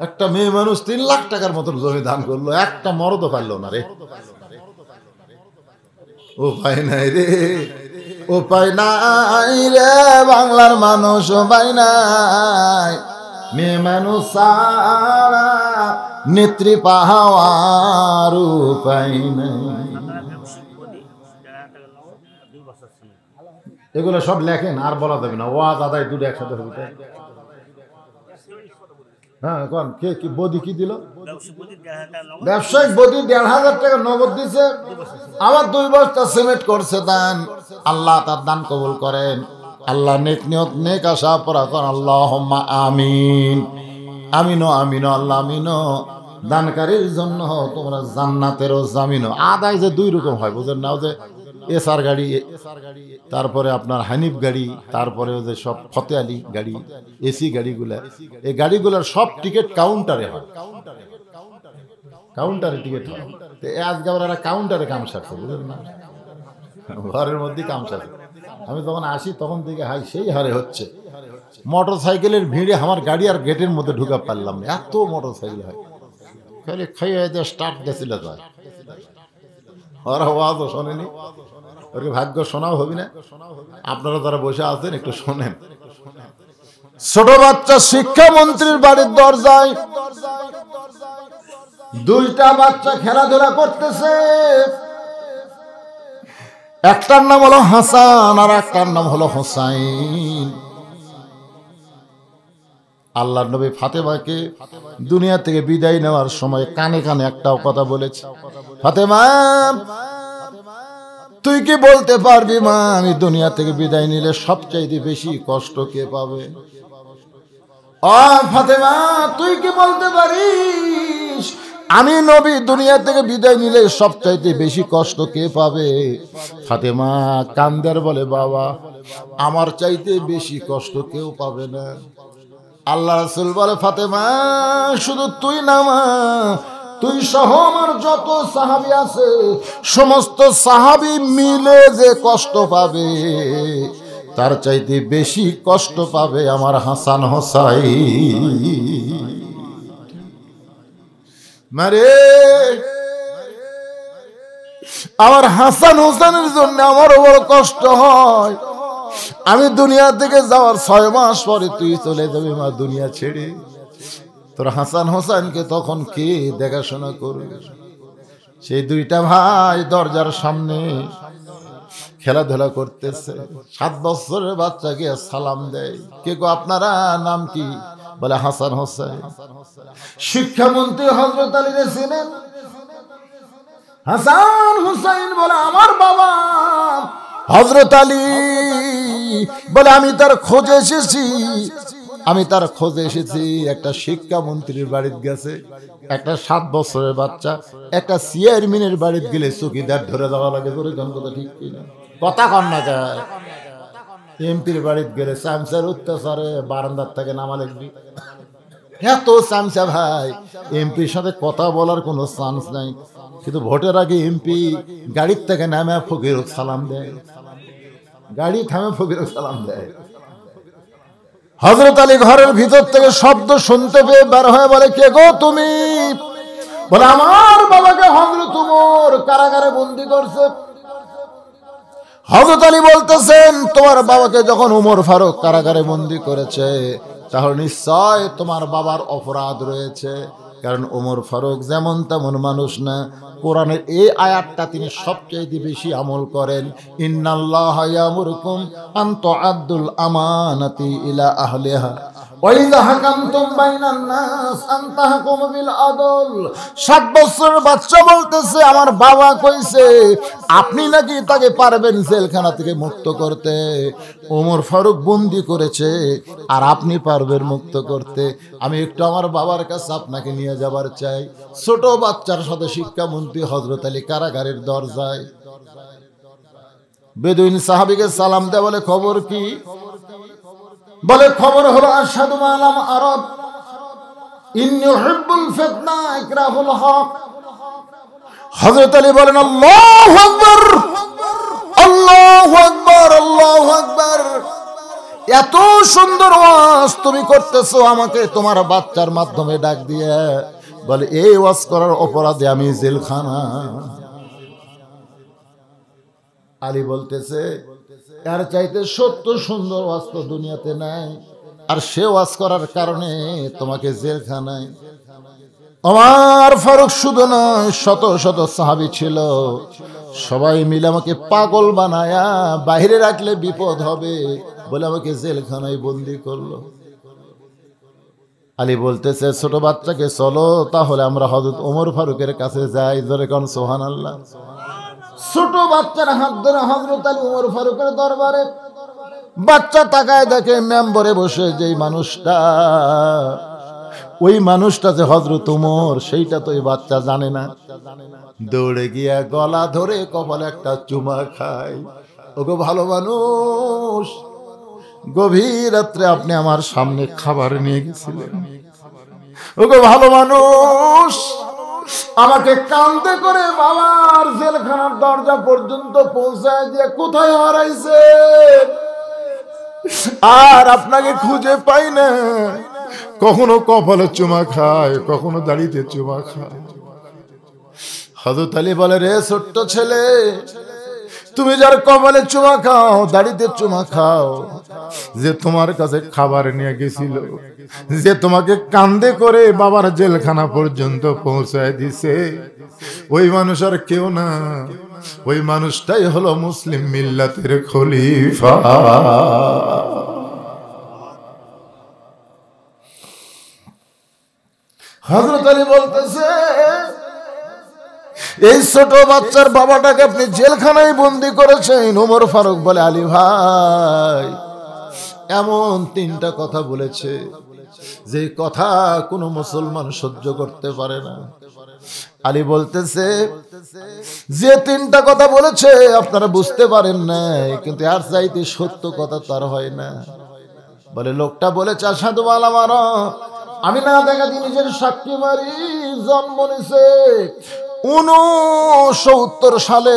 একটা মেয়ে মানুষ 3 লাখ টাকার মতন জমি দান করলো, একটা মরদও পারলো না রে। উপায় নাই রে, উপায় নাই রে, বাংলার মানুষ উপায় নাই। মেয়ে মানুষ সারা নেত্রী পাহাওয়ার উপায় নাই। এগুলো সব লেখেন, আর বলা যাবে না। ওয়াজ আদায় দুটো একসাথে হবে। হ্যাঁ, কোন কে কি বদি কি দিল? ব্যবসায়িক বদি 1,500 টাকা নগদ দিছে, আবার 2 বস্তা সিমেন্ট করছে দান। আল্লাহ তার দান কবুল করেন। আল্লাহ নেক নিয়ত নেক আশা পরা করেন। আল্লাহুম্মা আমিন, আমিন আমিন, আল্লাহ আমিন। দানকারীর জন্য তোমরা জান্নাতেরও জামিন। আদায় যে 2 রকম হয়, বুঝেন না? যে এসআর গাড়ি, তারপরে আপনার হানিফ গাড়ি, তারপরে যে সব ফতে আলী গাড়ি, এসি গাড়িগুলা, এই গাড়িগুলার সব টিকিট কাউন্টারে হয়, কাউন্টারে টিকিট হয়। আজকে ওরা কাউন্টারে কাম সারছে, বুঝলেন না? ঘরের মধ্যে কাম সারছে। আমি যখন আসি তখন থেকে হাই সেই হারে হচ্ছে। মোটর সাইকেলের ভিড়ে আমার গাড়ি আর গেটের মধ্যে ঢুকা পারলাম না, এত মোটর সাইকেল হয়। খালি খাইয়ে স্টার্ট দিয়েছিল যায়, ওরা আওয়াজও শোনেনি। ওকে ভাগ্য শোনাও হবি না। আপনারা যারা বসে আছেন একটু শোনেন। ছোট বাচ্চা শিক্ষামন্ত্রীর বাড়ির দরজায় 2টা বাচ্চা খেলাধুলা করতেছে। একটার নাম হলো হাসান আর একটার নাম হলো হোসাইন। আল্লাহর নবী ফাতেমাকে দুনিয়া থেকে বিদায় নেওয়ার সময় কানে কানে একটাও কথা বলেছে, ফাতেমা তুই কি বলতে পারবি মা, আমি দুনিয়া থেকে বিদায় নিলে সবচাইতে বেশি কষ্ট কে পাবে? ও ফাতেমা, তুই কি বলতে পারিস আমি নবী দুনিয়া থেকে বিদায় নিলে সবচাইতে বেশি কষ্ট কে পাবে? ফাতেমা কান্দার বলে, বাবা আমার চাইতে বেশি কষ্ট কেউ পাবে না। আল্লাহ রাসূল বলে, ফাতেমা শুধু তুই না মা, তুই সহ আমার যত সাহাবী আছে সমস্ত সাহাবী মিলে যে কষ্ট পাবে তার চাইতে বেশি কষ্ট পাবে আমার হাসান হোসাইন। মারে আমার হাসান হোসেনের জন্য আমার বড় কষ্ট হয়। আমি দুনিয়া থেকে যাওয়ার 6 মাস পরে তুই চলে যাবি মা দুনিয়া ছেড়ে। তোর হাসান হোসেনকে তখন কে দেখাশোনা করবে? সেই 2টা ভাই দরজার সামনে খেলাধুলা করতেছে। 7 বছরের বাচ্চাকে সালাম দেয়। কে গো আপনারা, নাম কি? বলে হাসান হোসেন। শিক্ষামন্ত্রী হযরত আলী রে চিনেন? হাসান হোসেন বলে আমার বাবা। হযরত আলী বলে আমি তার খোঁজে এসেছি, আমি তার খোঁজে এসেছি। একটা শিক্ষামন্ত্রীর বাড়িতে গেছে, একটা 7 বছরের বাচ্চা একটা চেয়ারম্যানের বাড়িতে গেলে চকিদার ধরে দেওয়া লাগে। ধরে কোন কথা ঠিক কিনা? কথা কন না যায়। এমপির বাড়িতে গেলে চামচার অত্যাচারে বারান্দার থেকে নামা লাগবি। এত চামচা ভাই, এমপির সাথে কথা বলার কোনো চান্স নাই। কিন্তু ভোটের আগে এমপি গাড়ির থেকে নামে ফকিরক সালাম দেয়, গাড়ি থামে ফকিরক সালাম দেয়। হযরত আলী ঘরের ভিতর থেকে শব্দ শুনতে পেয়ে বের হয়ে বলে, কে গো তুমি? বলে আমার বাবাকে হযরত ওমর কারাগারে বন্দী করছে। হযরত আলী বলতেছেন, তোমার বাবাকে যখন ওমর ফারুক কারাগারে বন্দী করেছে তাহলে নিশ্চয় তোমার বাবার অপরাধ রয়েছে, কারণ ওমর ফারুক যেমন তেমন মানুষ না। কোরআনের এই আয়াতটা তিনি সবচেয়ে বেশি আমল করেন। ইন্নাল্লাহা ইয়ামুরুকুম আন তুআদ্দুল আমানাতি ইলা আহলিহা ওয়া ইযা হাকামতুম বাইনান নাস আন তাহকুমু বিল আদল। 7 বছরের বাচ্চা বলতেছে, আমার বাবা কইছে আপনি নাকি তাকে পারবেন জেলখানা থেকে মুক্ত করতে। ওমর ফারুক বন্দী করেছে আর আপনি পারবেন মুক্ত করতে। আমি একটু আমার বাবার কাছে আপনাকে নিয়ে যাবার চাই। ছোট বাচ্চার সাথে শিক্ষামন্ত্রী হযরত আলী কারাগারের দরজায়। বেদুইন সাহাবীকে সালাম দেয়, বলে খবর কি? বলে খবর হলো আশহাদু মা'লাম আরব ইন্নী উহিব্বুল ফিতনা ইকরাহুল হক। হযরত আলী বলেন আল্লাহু আকবার, আল্লাহু আকবার, আল্লাহু আকবার। এত সুন্দর ওয়াজ তুমি করতেছো, আমাকে তোমার বাচ্চার মাধ্যমে ডাক দিয়ে বলে এই ওয়াজ করার অপরাধে আমি জেলখানা। আলী বলতেছে এর চাইতে সত্য সুন্দর ওয়াজ তো দুনিয়াতে নাই, আর সে ওয়াজ করার কারণে তোমাকে জেলখানায়। ওমর ফারুক শুধু নয়, শত শত সাহাবী ছিল, সবাই মিলে আমাকে পাগল বানায়া বাইরে রাখলে বিপদ হবে বলে আমাকে জেলখানায় বন্দি করলো। আলী বলতেছে ছোট বাচ্চাকে চলো তাহলে আমরা হযরত ওমর ফারুকের কাছে যাই। ধরে কোন সুবহানাল্লাহ। ছোট বাচ্চার হাত ধরে হযরত আলী ওমর ফারুকের দরবারে। বাচ্চা তাকায় দেখে মেম্বরে বসে যেই মানুষটা, ওই মানুষটা যে হযরত ওমর, সেইটা তো এই বাচ্চা জানে না। দৌড়ে গিয়া গলা ধরে কপালে একটা চুমা খায়। ওগো ভালো মানুষ, গভীর রাত্রে আপনি আমার সামনে খাবার নিয়ে গেছিলেন। ওগো ভালো মানুষ, আমাকে কান্দে করে বাবার জেলখানার দরজা পর্যন্ত পৌঁছায় দিয়ে কোথায় হারাইছে, আর আপনাকে খুঁজে পাই না। কখনো কপালে চুমা খায়, কখনো দাড়িতে চুমা খায়। হযরত আলী বলে রে ছোট্ট ছেলে, তুমি যার কপালে চুমা খাও, দাড়িতে চুমা খাও, যে তোমার কাছে খাবার নিয়ে গেছিল, যে তোমাকে কান্দে করে বাবার জেলখানা পর্যন্ত পৌঁছায় দিছে, ওই মানুষ আর কেউ না, ওই মানুষটাই হলো মুসলিম মিল্লাতের খলিফা। হযরত আলী বলতেছে এই ছোট বাচ্চার বাবাটাকে আপনি জেলখানায় বন্দি করেছেন। ওমর ফারুক বলে আলী ভাই, এমন তিনটা কথা বলেছে যে কথা কোনো মুসলমান সহ্য করতে পারে না। আলী বলতেছে যে তিনটা কথা বলেছে আপনারা বুঝতে পারেন না, কিন্তু আর চাইতে সত্য কথা তার হয় না। বলে লোকটা বলেছে আশহাদু আল্লা মারা, আমি না দেখা জিনিসের সাক্ষী মারি, জন্ম নিছে 69 সালে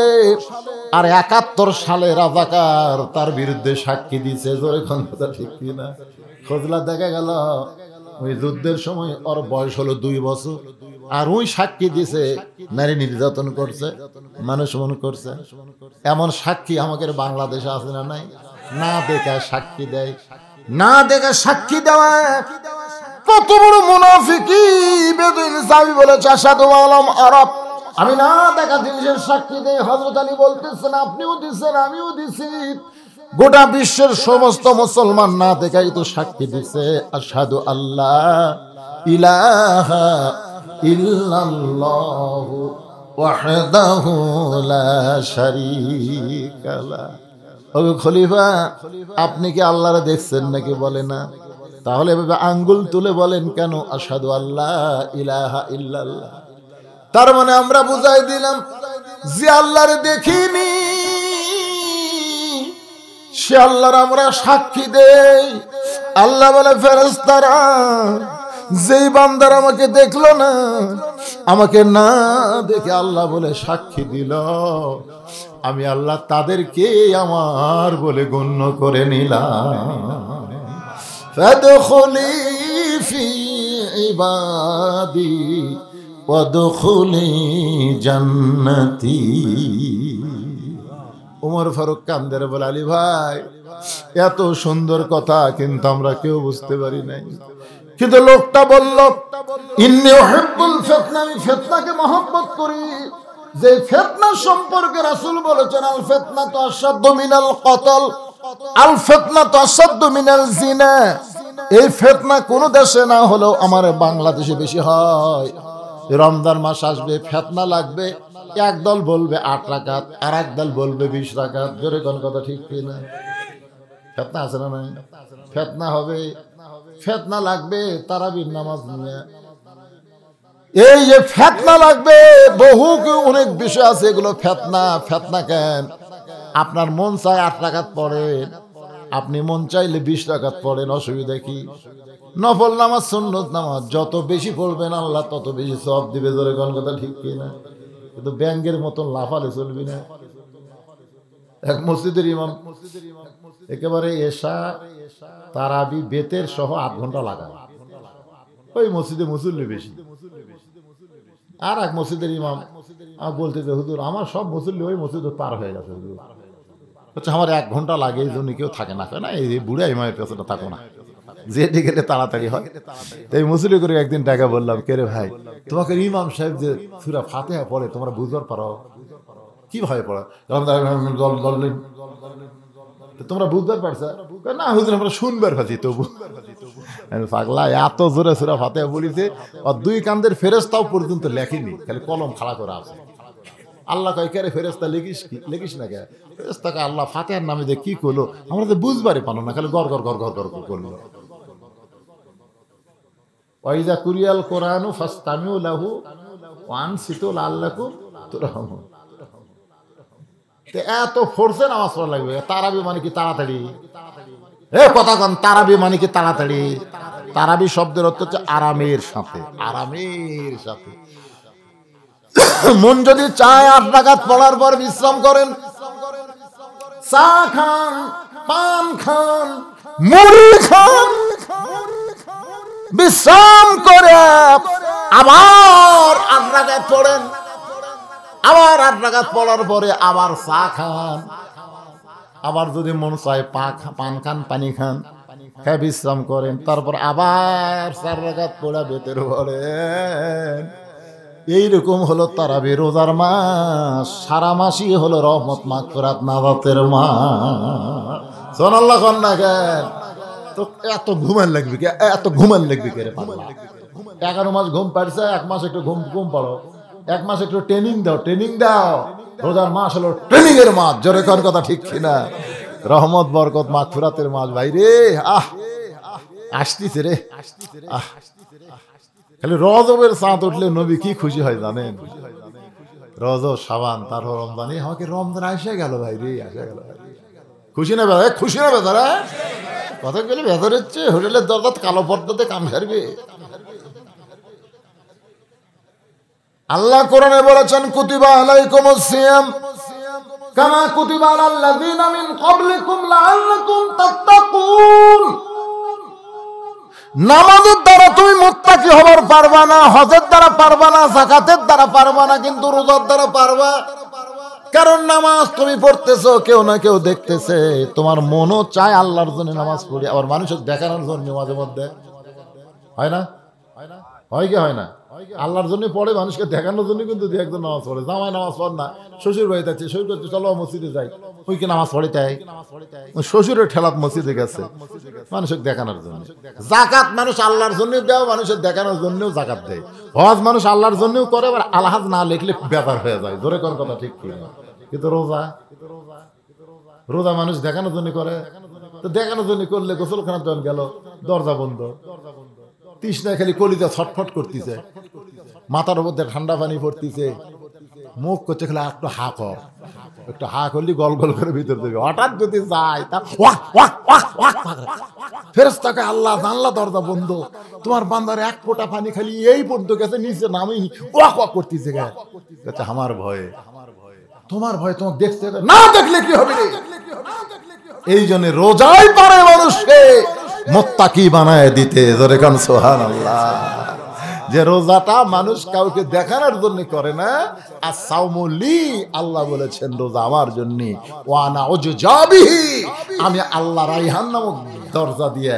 আর 71 সালে রাজাকার তার বিরুদ্ধে সাক্ষী দিছে। জোরে কোন কথা ঠিক কিনা? খোঁজলা দেখা গেল ওই যুদ্ধের সময় ওর বয়স হলো 2 বছর, আর ওই সাক্ষী দিছে নারী নির্যাতন করছে, মানুষ মন করছে। এমন সাক্ষী আমাদের বাংলাদেশে আছে না নাই? না দেখা সাক্ষী দেয়, না দেখা সাক্ষী দেওয়া কত বড় মুনাফিকি। বেদুইন সাহাবী বলেছে আশহাদু আলাম আরাব, আমি না দেখা জিনিসের সাক্ষী দেই। হযরত আলী বলতেছেন আপনিও দিছেন, আমিও দিছি, গোটা বিশ্বের সমস্ত মুসলমান না দেখাই তো সাক্ষী দিছে আশহাদু আল্লা ইলাহা ইল্লাল্লাহু ওয়াহদাহু লা শারীকা লা। ওগো খলিফা, আপনি কি আল্লাহরে দেখছেন নাকি? বলে না। তাহলে এভাবে আঙ্গুল তুলে বলেন কেন আশহাদু আল্লা ইলাহা ইল্লাল্লাহ? তার মানে আমরা বুঝাই দিলাম যে আল্লাহরে দেখিনি, সে আল্লাহর আমরা সাক্ষী দেই। আল্লাহ বলে ফেরেশতারা, যেই বান্দার আমাকে দেখলো না, আমাকে না দেখে আল্লাহ বলে সাক্ষী দিল, আমি আল্লাহ তাদেরকে আমার বলে গণ্য করে নিলাম। ফাদখুলি ফি ইবাদি ওয়াদখুলি জান্নাতি। ওমর ফারুক কান্দের বলে আলী ভাই, এত সুন্দর কথা কিন্তু আমরা কেউ বুঝতে পারি নাই। কিন্তু লোকটা বলল ইন্নী উহিব্বুল ফিতনা, আমি ফিতনাকে মহব্বত করি। যে ফিতনা সম্পর্কে রাসূল বলেছেন আল ফিতনাতু আশাদ্দু মিনাল কতল, আল ফিতনাতু আশাদ্দু মিনাল জিনা। এই ফিতনা কোন দেশে না হলেও আমার বাংলাদেশে বেশি হয়। রমজান মাস আসবে, ফিতনা লাগবে, এক দল বলবে 8 রাকাত, আর এক দল বলবে 20 রাকাত। জোরে কোন কথা ঠিক কিনা? ফিতনা আছে না নাই? ফিতনা হবে, ফিতনা লাগবে তারাবির নামাজ নিয়ে। এই যে ফিতনা লাগবে, বহু অনেক বিষয় আছে, এগুলো ফিতনা। ফিতনা কেন? আপনার মন চায় 8 রাকাত পড়েন, আপনি মন চাইলে 20 রাকাত পড়েন, অসুবিধা কি? নফল নামাজ, সুন্নত নামাজ যত বেশি পড়বেন আল্লাহ তত বেশি সওয়াব দিবে। জোরে কোন কথা ঠিক কিনা? কিন্তু ব্যাংকের মতন লাফালে চলবি না। এক মসজিদের ইমাম একেবারে এশা তারাবি বেতের সহ 8 ঘন্টা লাগায়, ওই মসজিদে মুসল্লি বেশি। আর এক মসজিদের ইমাম বলতে যে হুজুর আমার সব মুসল্লি ওই মসজিদ পার হয়ে গেছে, হুজুর হচ্ছে আমার 1 ঘন্টা লাগে, এই জন্য কেউ থাকে না, না এই বুড়া ইমামের পেছনে থাকো না, যেটি গেলে তাড়াতাড়ি হয়। এই মুসল্লি করে একদিন টাকা বললাম, কে রে ভাই তোমাকে ইমাম সাহেব যে সূরা ফাতিহা পড়ে তোমরা বুঝবার পারো, কিভাবে পড়ো? তোমরা বুঝবার পারছো না? হুজুর আমরা শুনবার পাচ্ছি তবু। পাগলা এত জোরে সূরা ফাতিহা বলিছে, আর 2 কান্দের ফেরেশতাও পর্যন্ত লেখেনি, খালি কলম খাড়া করা আছে। আল্লাহ কয় কে রে ফেরেশতা লিখিস না কে? ফেরেশতাকে আল্লাহ ফাতিহার নামে যে কি করলো আমরা তো বুঝবারই পারলাম না, খালি গড় গড় গড় গড় গড় করলো। ওয়াইজা কুরিয়াল কোরআনু ফাসতামিউ লাহু ওয়া আনসিতু লাআল্লাকুম তুরহামুন। এত ফোর্সে নামাজ পড়া লাগবে? তারাবি মানে কি তাড়াতাড়ি? কথা কন, তারাবি মানে কি তাড়াতাড়ি? তারাবি শব্দের অর্থ হচ্ছে আরামের সাথে, আরামের সাথে। মন যদি চায় 8 রাকাত পড়ার পর বিশ্রাম করেন, চা খান, পান খান, মুড়ি খান, বিশ্রাম করে আবার 8 রাকাত পড়েন, আবার 8 রাকাত পড়ার পরে আবার চা খান, আবার যদি মন চায় পান খান, পানি খান, খেয়ে বিশ্রাম করেন, তারপর আবার 4 রাকাত পড়া বেতের পড়েন। এইরকম হলো তারাবি রোজার মাস, সারা মাসই হলো রহমত মাগফিরাত নাজাতের মাস। সুবহানাল্লাহ কোন না কেন? তো এত ঘুমান লাগবে কে? এত ঘুমান লাগবে কে রে পাগলা? 11 মাস ঘুম পাড়ছে, 1 মাস একটু ঘুম পাড়ো, 1 মাস একটু ট্রেনিং দাও। রোজার মাস হলো ট্রেনিং এর মাস, জোরে কোন কথা ঠিক কিনা? রহমত বরকত মাগফিরাতের মাস ভাই রে। আসতিছে রে। খালি রজবের চাঁদ উঠলে নবী কি খুশি হয় জানেন? রজব, শাবান, তারপর রমজান, আমাকে রমজান এসে গেল ভাই রে, এসে গেল। খুশি না বেজার? খুশি না বেজারা? কথা গেলে বেজার হচ্ছে, হোটেলের দরজা কালো পর্দাতে কাম সারবে। আল্লাহ কোরআনে বলেছেন কুতিবা আলাইকুমুস সিয়াম কামা কুতিবা আলাল লাযিনা মিন ক্বাবলিকুম লাআল্লাকুম তাত্তাকুন। নামাজের দ্বারা তুমি মুত্তাকি হবার পারবা না, হজের দ্বারা পারবা না, যাকাতের দ্বারা পারবা না, কিন্তু রোজার দ্বারা পারবা। কারণ নামাজ তুমি পড়তেছো, কেউ না কেউ দেখতেছে, তোমার মনও চায় আল্লাহর জন্য নামাজ পড়ি, আবার মানুষের দেখানোর জন্য মাঝে মধ্যে হয় না? হয় কি হয় না? আল্লাহর জন্য পড়ে, মানুষকে দেখানোর জন্য কিন্তু দু একজন নামাজ পড়ে। জামাই নামাজ পড় না, শ্বশুর বাড়িতে আছে, শ্বশুর করছে চলো মসজিদে যাই, ওই কি নামাজ পড়ে তাই শ্বশুরের ঠেলাত মসজিদে গেছে মানুষকে দেখানোর জন্য। জাকাত মানুষ আল্লাহর জন্য দেয়, মানুষের দেখানোর জন্যও জাকাত দেয়। হজ মানুষ আল্লাহর জন্যও করে, আবার আলহাজ না লিখলে ব্যাপার হয়ে যায়, জোরে কোন কথা ঠিক কি? কিন্তু রোজা মানুষ দেখানোর জন্য করে, তো দেখানোর জন্য করলে গোসলখানার জন্য গেল, দরজা বন্ধ, তৃষ্ণায় খালি কলিজা ছটফট করতেছে, মাথার মধ্যে ঠান্ডা পানি পড়তেছে, মুখ করছে খালি একটু হা কর, একটু হা করলি গল গল করে ভিতর দেবে। হঠাৎ যদি যায় তা ফেরেশতাকে আল্লাহ জানলা দরজা বন্ধ, তোমার বান্দার 1 ফোঁটা পানি খালি এই পর্যন্ত গেছে, নিচে নামেই ওয়াক ওয়াক করতেছে। আমার ভয়ে, তোমার ভয় তোমাকে দেখতে হবে না, দেখলে কি হবে? এই জন্য রোজাই পারে মানুষকে মুত্তাকি বানায় দিতে, জোরে কান সুবহানাল্লাহ। যে রোজাটা মানুষ কাউকে দেখানোর জন্য করে না, আর সাওমু লি, আল্লাহ বলেছেন রোজা আমার জন্য, ওয়া আনা উজজা বিহি, আমি আল্লাহ রাইহান নামক দরজা দিয়ে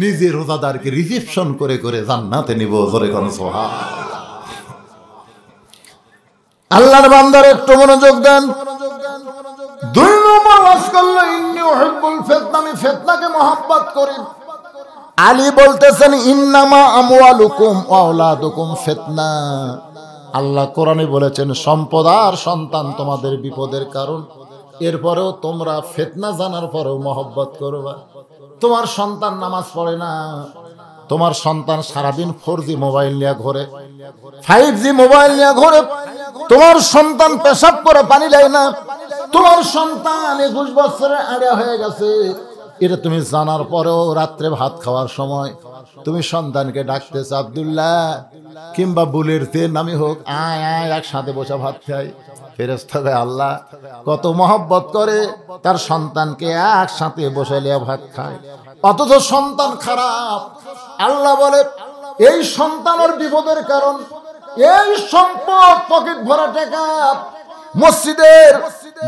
নিজে রোজাদারকে রিসিপশন করে করে জান্নাতে নিব, জোরে কান সুবহানাল্লাহ। আল্লাহর বান্দার একটু মনোযোগ দেন। 2 নম্বর ওয়াজ করলো ইন্নী উহিব্বুল ফিতনা, আমি ফিতনাকে মহব্বত করি। আলী বলতেছেন ইন্নামা আমওয়ালুকুম ওয়া আওলাদুকুম ফিতনা। আল্লাহ কোরআনে বলেছেন সম্পদ আর সন্তান তোমাদের বিপদের কারণ, এরপরেও তোমরা ফিতনা জানার পরেও মহব্বত করবা। তোমার সন্তান নামাজ পড়ে না, তোমার সন্তান সারাদিন 4G মোবাইল নিয়ে ঘোরে, 5G মোবাইল নিয়ে ঘোরে, তোমার সন্তান পেশাব করে পানি দেয় না, তোমার সন্তান 21 বছরের আড়া হয়ে গেছে, এটা তুমি জানার পরেও রাত্রে ভাত খাওয়ার সময় তুমি সন্তানকে ডাকতেছ আব্দুল্লাহ কিংবা বুলের তে নামে হোক, আয় আয় একসাথে বসে ভাত খাই। ফেরেশতারা আল্লাহ কত মহব্বত করে তার সন্তানকে একসাথে বসাইয়া ভাত খায়, অথচ সন্তান খারাপ। আল্লাহ বলে এই সন্তানের বিপদের কারণ, এই সম্পদ পকেট ভরা টাকা মসজিদের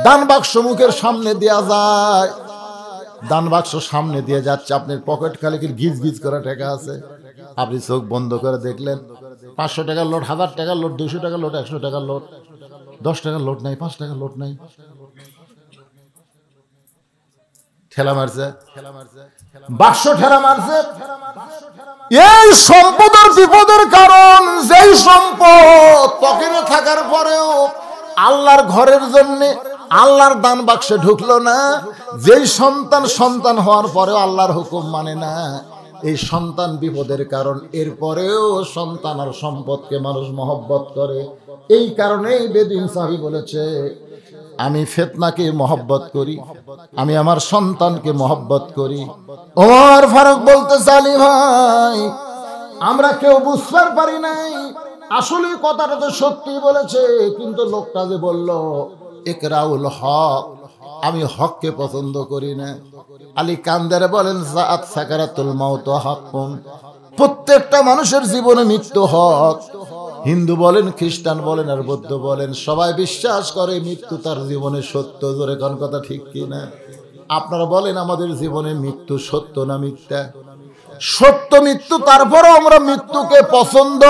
দান বাক্স মুখের সামনে দেয়া যায়, দান বাক্স সামনে দিয়ে যাচ্ছে, আপনার পকেট খালি গিজ গিজ করা টাকা আছে, আপনি চোখ বন্ধ করে দেখলেন 500 টাকার লোট, 1000 টাকার লোট, 200 টাকার লোট, 100 টাকার লোট, 10 টাকার লোট নাই, 5 টাকার লোট নাই, ঠেলা মারছে, বাক্স ঠেলা মারছে। এই সম্পদের বিপদের কারণ, যেই সম্পদ পকেটে থাকার পরেও আল্লাহর ঘরের জন্য আল্লাহর দান বাক্সে ঢুকলো না, যেই সন্তান হওয়ার পরেও আল্লাহর হুকুম মানে না, এই সন্তান বিপদের কারণ। এরপরেও সন্তান আর সম্পদকে মানুষ মহব্বত করে। এই কারণেই বেদুইন সাহাবী বলেছে, আমি ফিতনাকে মহব্বত করি, আমি আমার সন্তানকে মহব্বত করি। ওমর ফারুক বলতে চালি, ভাই আমরা কেউ বুঝতে পারি নাই, আসলে কথাটা তো সত্যি বলেছে, কিন্তু লোকটা যে বলল ইকরাউল হক, আমি হককে পছন্দ করি না। আলী কান্দারে বলেন সাআত সাকারাতুল মাউত হাক্কুন, প্রত্যেকটা মানুষের জীবনে মৃত্যু হক। হিন্দু বলেন, খ্রিস্টান বলেন আর বৌদ্ধ বলেন, সবাই বিশ্বাস করে মৃত্যু তার জীবনে সত্য। জোরে কোন কথা ঠিক কি না? আপনারা বলেন আমাদের জীবনে মৃত্যু সত্য না মিথ্যা? সত্য মৃত্যু, তারপরও আমরা মৃত্যুকে পছন্দ,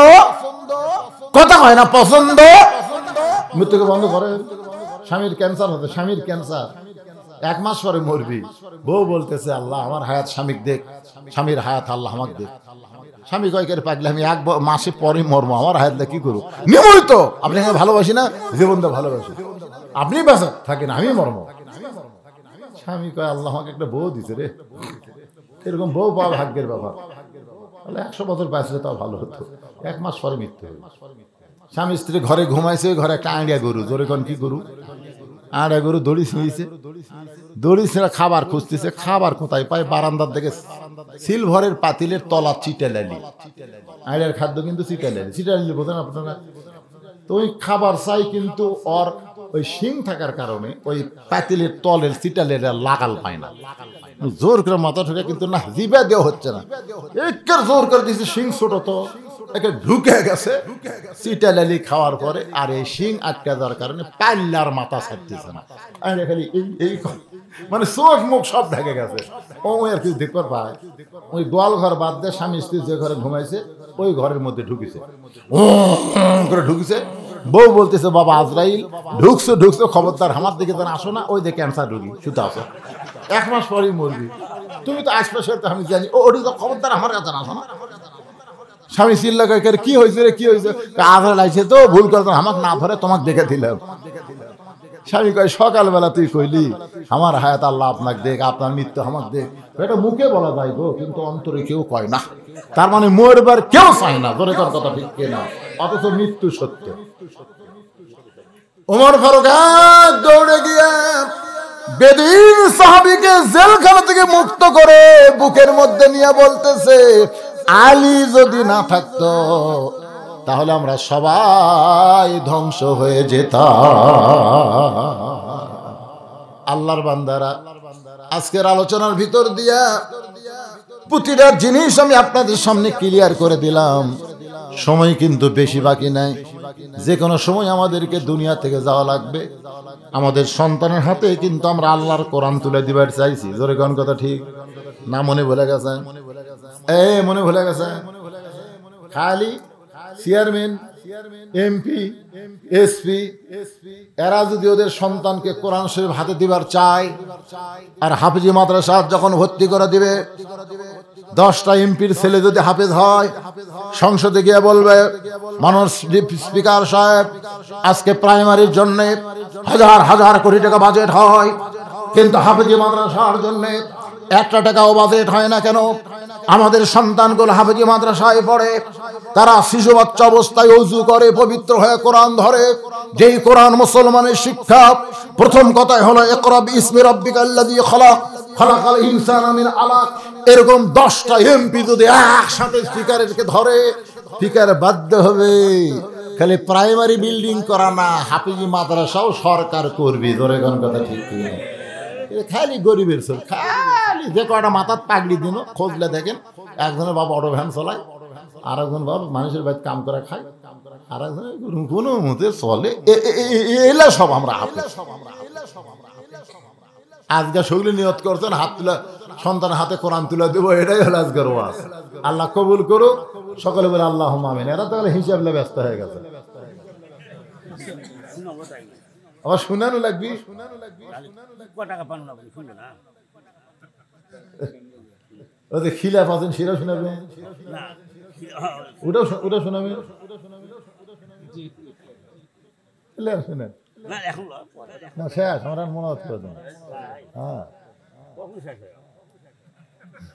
কথা হয় না পছন্দ, মৃত্যুকে বন্ধ করে। স্বামীর ক্যান্সার হতে, স্বামীর ক্যান্সার 1 মাস পরে মরবি, বউ বলতেছে আল্লাহ আমার হায়াত স্বামীকে দেখ, স্বামীর হায়াত আল্লাহ আমাকে দেখ। স্বামী কয়েকের পাগলে আমি 1 মাসে পরে মরবো, আমার হায়াত কি করবো? নিয়মই তো, আপনি ভালোবাসি না, জীবন তো ভালোবাসি, আপনি বেঁচে থাকেন, আমি মরবো। স্বামী কয় আল্লাহ আমাকে একটা বউ দিছে রে, এরকম বউ পাওয়া ভাগ্যের ব্যাপার, 100 বছর বাঁচলে তাও ভালো হতো। 1 মাস পরে মৃত্যু হল। স্বামী স্ত্রী ঘরে ঘুমাইছে, ঘরে একটা আড়িয়া গরু, জোরে কোন কি গরু? আড়িয়া গরু দড়ি ছিঁড়েছে, দড়ি ছিঁড়ে খাবার খুঁজতেছে, খাবার কোথায় পায়? বারান্দার দিকে সিলভারের পাতিলের তলা চিটালালি, আড়িয়ার খাদ্য কিন্তু চিটালালি, চিটালালি বোঝেন আপনারা? তো ওই খাবার চাই, কিন্তু ওর ওই শিং থাকার কারণে ওই পাতিলের তলের চিটালের লাগাল পায় না, জোর করে মাথা ঠুকে, কিন্তু না জিবা দেওয়া হচ্ছে না, একের জোর করে দিয়েছে, শিং ছোট তো একে ঢুকে গেছে চিটালালি খাওয়ার পরে, আর এই শিং আটকে যাওয়ার কারণে পাল্লার মাথা ছাড়তেছে না, খালি এই মানে চোখ মুখ সব ঢেকে গেছে। ও আর কিছু দেখতে পায়, ওই গোয়াল ঘর বাদ দিয়ে স্বামী স্ত্রী যে ঘরে ঘুমাইছে ওই ঘরের মধ্যে ঢুকিছে, ও করে ঢুকিছে। বউ বলতেছে বাবা আজরাইল ঢুকছো ঢুকছো, খবরদার আমার দিকে যেন আসো না, ওই যে ক্যান্সার রোগী শুধু আসো, 1 মাস পরেই মরবি, তুমি তো আশপাশে আমি জানি, ওটি তো খবরদার আমার কাছে আসো না। স্বামী চিল্লা কয় কি হয়েছে রে, কি হয়েছে? আজরাইল আইছে তো, ভুল করে আমাকে না ধরে তোমাকে দেখে দিলাম। স্বামী কয় সকালবেলা তুই কইলি আমার হায়াত আল্লাহ আপনাকে দেখ, আপনার মৃত্যু আমাকে দেখ, এটা মুখে বলা যায় গো, কিন্তু অন্তরে কেউ কয় না, তার মানে মরবার কেউ চায় না, ধরে তার কথা ঠিক কিনা? অথচ মৃত্যু সত্য। ওমর ফারুক দৌড়ে গিয়ে বেদুইন সাহাবীকে জেলখানা থেকে মুক্ত করে বুকের মধ্যে নিয়ে বলতেছে, আলী যদি না থাকতো তাহলে আমরা সবাই ধ্বংস হয়ে যেতাম। আল্লাহর বান্দারা, আজকের আলোচনার ভিতর দিয়া প্রতিটা জিনিস আমি আপনাদের সামনে ক্লিয়ার করে দিলাম। সময় কিন্তু বেশি বাকি নাই, যে কোনো সময় আমাদেরকে দুনিয়া থেকে যাওয়া লাগবে। আমাদের সন্তানের হাতে কিন্তু আমরা আল্লাহর কোরআন তুলে দিবার চাইছি, জোরে কোন কথা ঠিক না? মনে ভুলে গেছে, মনে ভুলে গেছে, খালি চেয়ারম্যান, এমপি, এসপি এরা যদি ওদের সন্তানকে কোরআন শরীফ হাতে দিবার চায়, আর হাফিজি মাদ্রাসা যখন ভর্তি করে দিবে, 10টা এমপির ছেলে যদি হাফেজ হয়, সংসদে গিয়ে বলবে মানুষ স্পিকার সাহেব আজকে প্রাইমারির জন্য হাজার হাজার কোটি টাকা বাজেট হয়, কিন্তু হাফিজি মাদ্রাসার জন্য 1 টাকাও বাজেট হয় না কেন? আমাদের সন্তানগুলো হাফেজি মাদ্রাসায় পড়ে, তারা শিশু বাচ্চা অবস্থায় ওযু করে, পবিত্র হয়ে কোরআন ধরে। যেই কোরআন মুসলমানের শিক্ষা, প্রথম কথাই হলো ইকরা বিসমি রাব্বিকাল্লাযী খালাক, খালাকাল ইনসানা মিন আলাক। এরকম 10টা এমপি যদি একসাথে স্পিকারকে ধরে, স্পিকার বাধ্য হবে খালি প্রাইমারি বিল্ডিং করা না, হাফিজি মাদ্রাসাও সরকার করবি। ধরে কোন কথা ঠিক কি না? খালি গরিবের ছেলে, খালি যে কয়টা মাথার পাগড়ি দিন খোঁজলে দেখেন, একজনের বাবা অটো ভ্যান চলায়, আর একজন বাবা মানুষের বাড়িতে কাম করে খায়, আর একজন কোনো মতে চলে। এলা সব আমরা হাফেজ। আজকে সগলি নিয়ত করছেন হাত তুলা, সন্তানের হাতে কোরআন তুলে দেবো, এটাই হলো আজকের ওয়াজ। আল্লাহ কবুল করো, সকলে বলে আল্লাহুম্মা আমিন। এরা তাহলে হিসাব নিয়ে ব্যস্ত হয়ে গেছে। আবার শুনানো লাগবি, ওদের খিলাফ আছেন সেটা শোনাবে, ওটাও শোনাবে। শুনেন না, শেষ আমার মনে হচ্ছে। হ্যাঁ,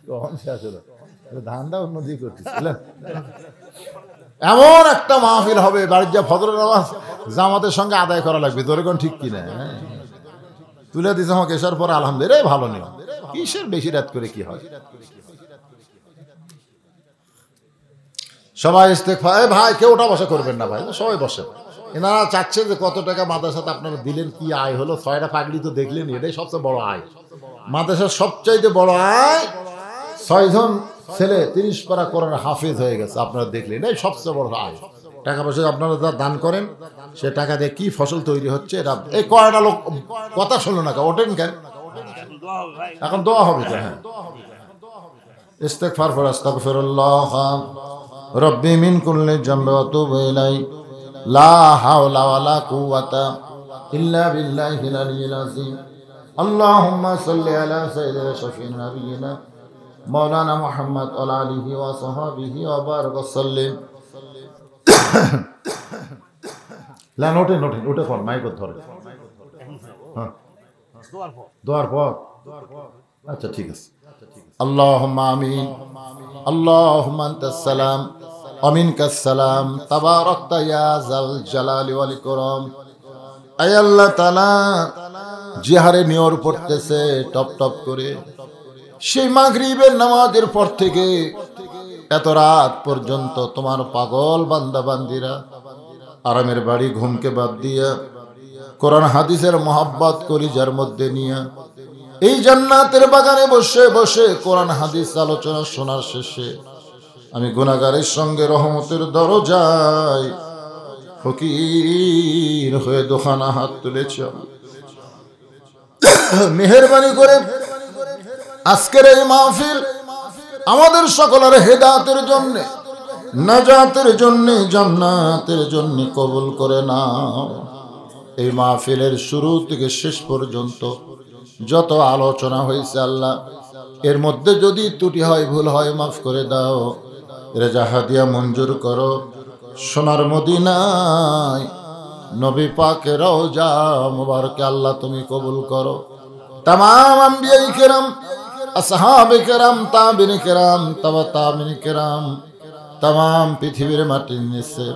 কখন শেষ হলো? ধান্দা উন্নতি করতেছিলেন। এমন একটা মাহফিল হবে, বাড়ির যা ফজরের নামাজ জামাতের সঙ্গে আদায় করা লাগবে। তোর কোন ঠিক কিনা? তুলে দিছে আমাকে এসার পর আলহামদুলিল্লাহ, ভালো নিয়ম। কিসের বেশি রাত করে কি হয়? সবাই ইস্তেগফার। ভাই কেউ ওটা বসা করবেন না ভাই, সবাই বসে। এনারা চাচ্ছে যে কত টাকা মাদ্রাসাতে আপনারা দিলেন, কি আয় হলো। 6টা পাগড়ি তো দেখলেন, এটাই সবচেয়ে বড় আয়। মাদ্রাসার সবচাইতে বড় আয় 6 জন ছেলে 30 পারা কোরআন হাফেজ হয়ে গেছে, আপনারা দেখলেন, এটাই সবচেয়ে বড় আয়। টাকা পয়সা আপনারা যা দান করেন, সে টাকা দিয়ে কি ফসল তৈরি হচ্ছে, এটা এই কয়টা লোক কথা শুনলো না, ওঠেন কেন? এখন দোয়া হবে তো। হ্যাঁ, ইস্তেগফার, আস্তাগফিরুল্লাহ রব্বি মিন কুল্লি যামবি ওয়া আতুবু ইলাই, লা হাওলা ওয়ালা কুওয়াতা ইল্লা বিল্লাহিল আলিয়্যিল আযীম। আল্লাহুম্মা সাল্লি আলা সাইয়্যিদিনা শাফিঈনা নাবিয়িনা মাওলানা মুহাম্মদ ওয়া আলা আলিহি ওয়া সাহবিহি ওয়া বারাক ওয়া সাল্লিম। লা নোটে ওটা কোন মাইক ধরে? হ্যাঁ, দোয়ার পর। আচ্ছা ঠিক আছে। আল্লাহুম্মা আমিন। আল্লাহুম্মা আনতাস সালাম ওয়া মিনকাস সালাম, তাবারাকতা ইয়া যাল জালালি ওয়াল ইকরাম। আয় আল্লাহ তাআলা, যে হারে নিয়র পড়তেছে টপ টপ করে, সেই মাগরিবের নামাজের পর থেকে এত রাত পর্যন্ত তোমার পাগল বান্দা বান্দিরা আরামের বাড়ি ঘুমকে বাদ দিয়া কোরআন হাদিসের মোহাব্বত করি যার মধ্যে নিয়া এই জান্নাতের বাগানে বসে বসে কোরআন হাদিস আলোচনা শোনার শেষে আমি গুনাহগারের সঙ্গে রহমতের দরজায় ফকির হয়ে দোখানা হাত তুলেছি। মেহেরবানি করে আজকের এই মাহফিল আমাদের সকলের হেদায়েতের জন্য, নাজাতের জন্য, জান্নাতের জন্য কবুল করে নাও। এই মাহফিলের শুরু থেকে শেষ পর্যন্ত যত আলোচনা হয়েছে আল্লাহ, এর মধ্যে যদি ত্রুটি হয়, ভুল হয়, মাফ করে দাও। রেজা হাদিয়া মঞ্জুর করো। সোনার মদিনায় নবী পাকের রওজা মুবারকে আল্লাহ তুমি কবুল করো। তামাম আম্বিয়ায়ে কেরাম, আসহাবে কেরাম, তাবিঈন কেরাম, তাবিঈন কেরাম, তামাম পৃথিবীর মাটির নিচে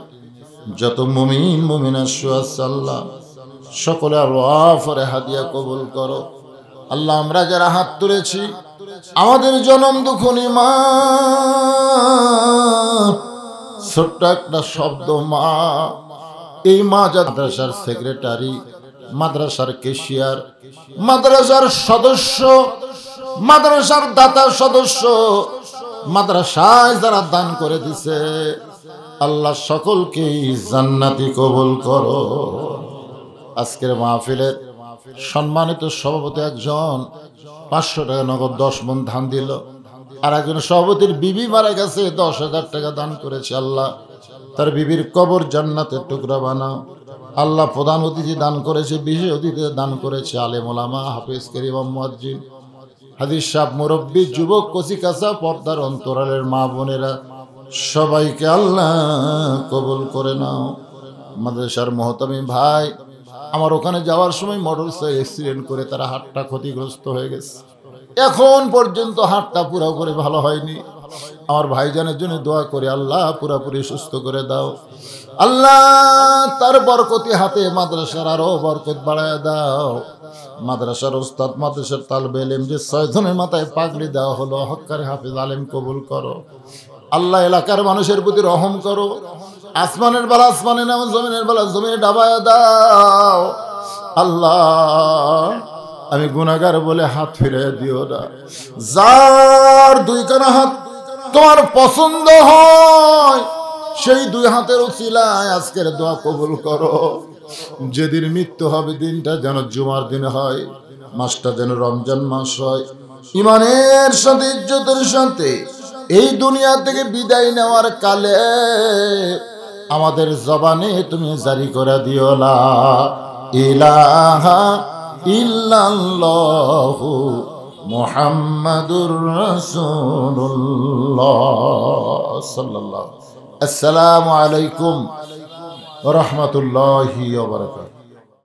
যত মুমিন মুমিনাত আছে আল্লাহ সকলে ওয়াফরে হাদিয়া কবুল করো। আল্লাহ আমরা যারা হাত তুলেছি, আমাদের জনম দুঃখনী মা, ছোট্ট একটা শব্দ মা, এই মা মাদ্রাসার সেক্রেটারি, মাদ্রাসার ক্যাশিয়ার, মাদ্রাসার সদস্য, মাদ্রাসার দাতা সদস্য, মাদ্রাসায় যারা দান করে দিছে আল্লাহ সকলকেই জান্নাতি কবুল করো। আজকের মাহফিলের সম্মানিত সভাপতি একজন 500 টাকা নগদ 10 মণ ধান দিল, আর একজন সভাপতির বিবি মারা গেছে, 10,000 টাকা দান করেছে। আল্লাহ তার বিবির কবর জান্নাতের টুকরা বানাও। আল্লাহ প্রধান অতিথি দান করেছে, বিশেষ অতিথি দান করেছে আলেম ওলামা, হাফেজ কারীম, মুয়াজ্জিন, হাদিস সাহেব, মুরব্বী, যুবক, কচিকাঁচা, পর্দার অন্তরালের মা বোনেরা সবাইকে আল্লাহ কবুল করে নাও। মাদ্রাসার মোহতামি ভাই, আমার ওখানে যাওয়ার সময় মোটরসাইকেল অ্যাক্সিডেন্ট করে তারা হাতটা ক্ষতিগ্রস্ত হয়ে গেছে, এখন পর্যন্ত হাতটা পুরোপুরি ভালো হয়নি। আমার ভাইজানের জন্য দোয়া করে আল্লাহ পুরোপুরি সুস্থ করে দাও। আল্লাহ তার বরকতি হাতে মাদ্রাসার আরো বরকত বাড়ায় দাও। মাদ্রাসার উস্তাদ, মাদ্রাসার তালবে ইলম যে 6 জনের মাথায় পাগড়ি দেওয়া হলো, হক্কারে হাফেজ আলেম কবুল করো। আল্লাহ এলাকার মানুষের প্রতি রহম করো। আসমানের বেলা আসমানে নাম, জমিনের বেলা জমিনে ডাবায় দাও। আল্লাহ আমি গুনাহগার বলে হাত ফিরে দিও না। যার দুইখানা হাত তোমার পছন্দ হয় সেই দুই হাতের উসিলায় আজকের দোয়া কবুল করো। যেদিন মৃত্যু হবে দিনটা যেন জুমার দিন হয়, মাসটা যেন রমজান মাস হয়। ইমানের সাথে ইজ্জতের সাথে এই দুনিয়া থেকে বিদায় নেওয়ার কালে আমাদের জবানে তুমি জারি করে দিও লা ইলাহা ইল্লাল্লাহু মুহাম্মাদুর রাসূলুল্লাহ সাল্লাল্লাহু। আসসালামু আলাইকুম ওয়া রাহমাতুল্লাহি ওয়া বারাকাতুহু।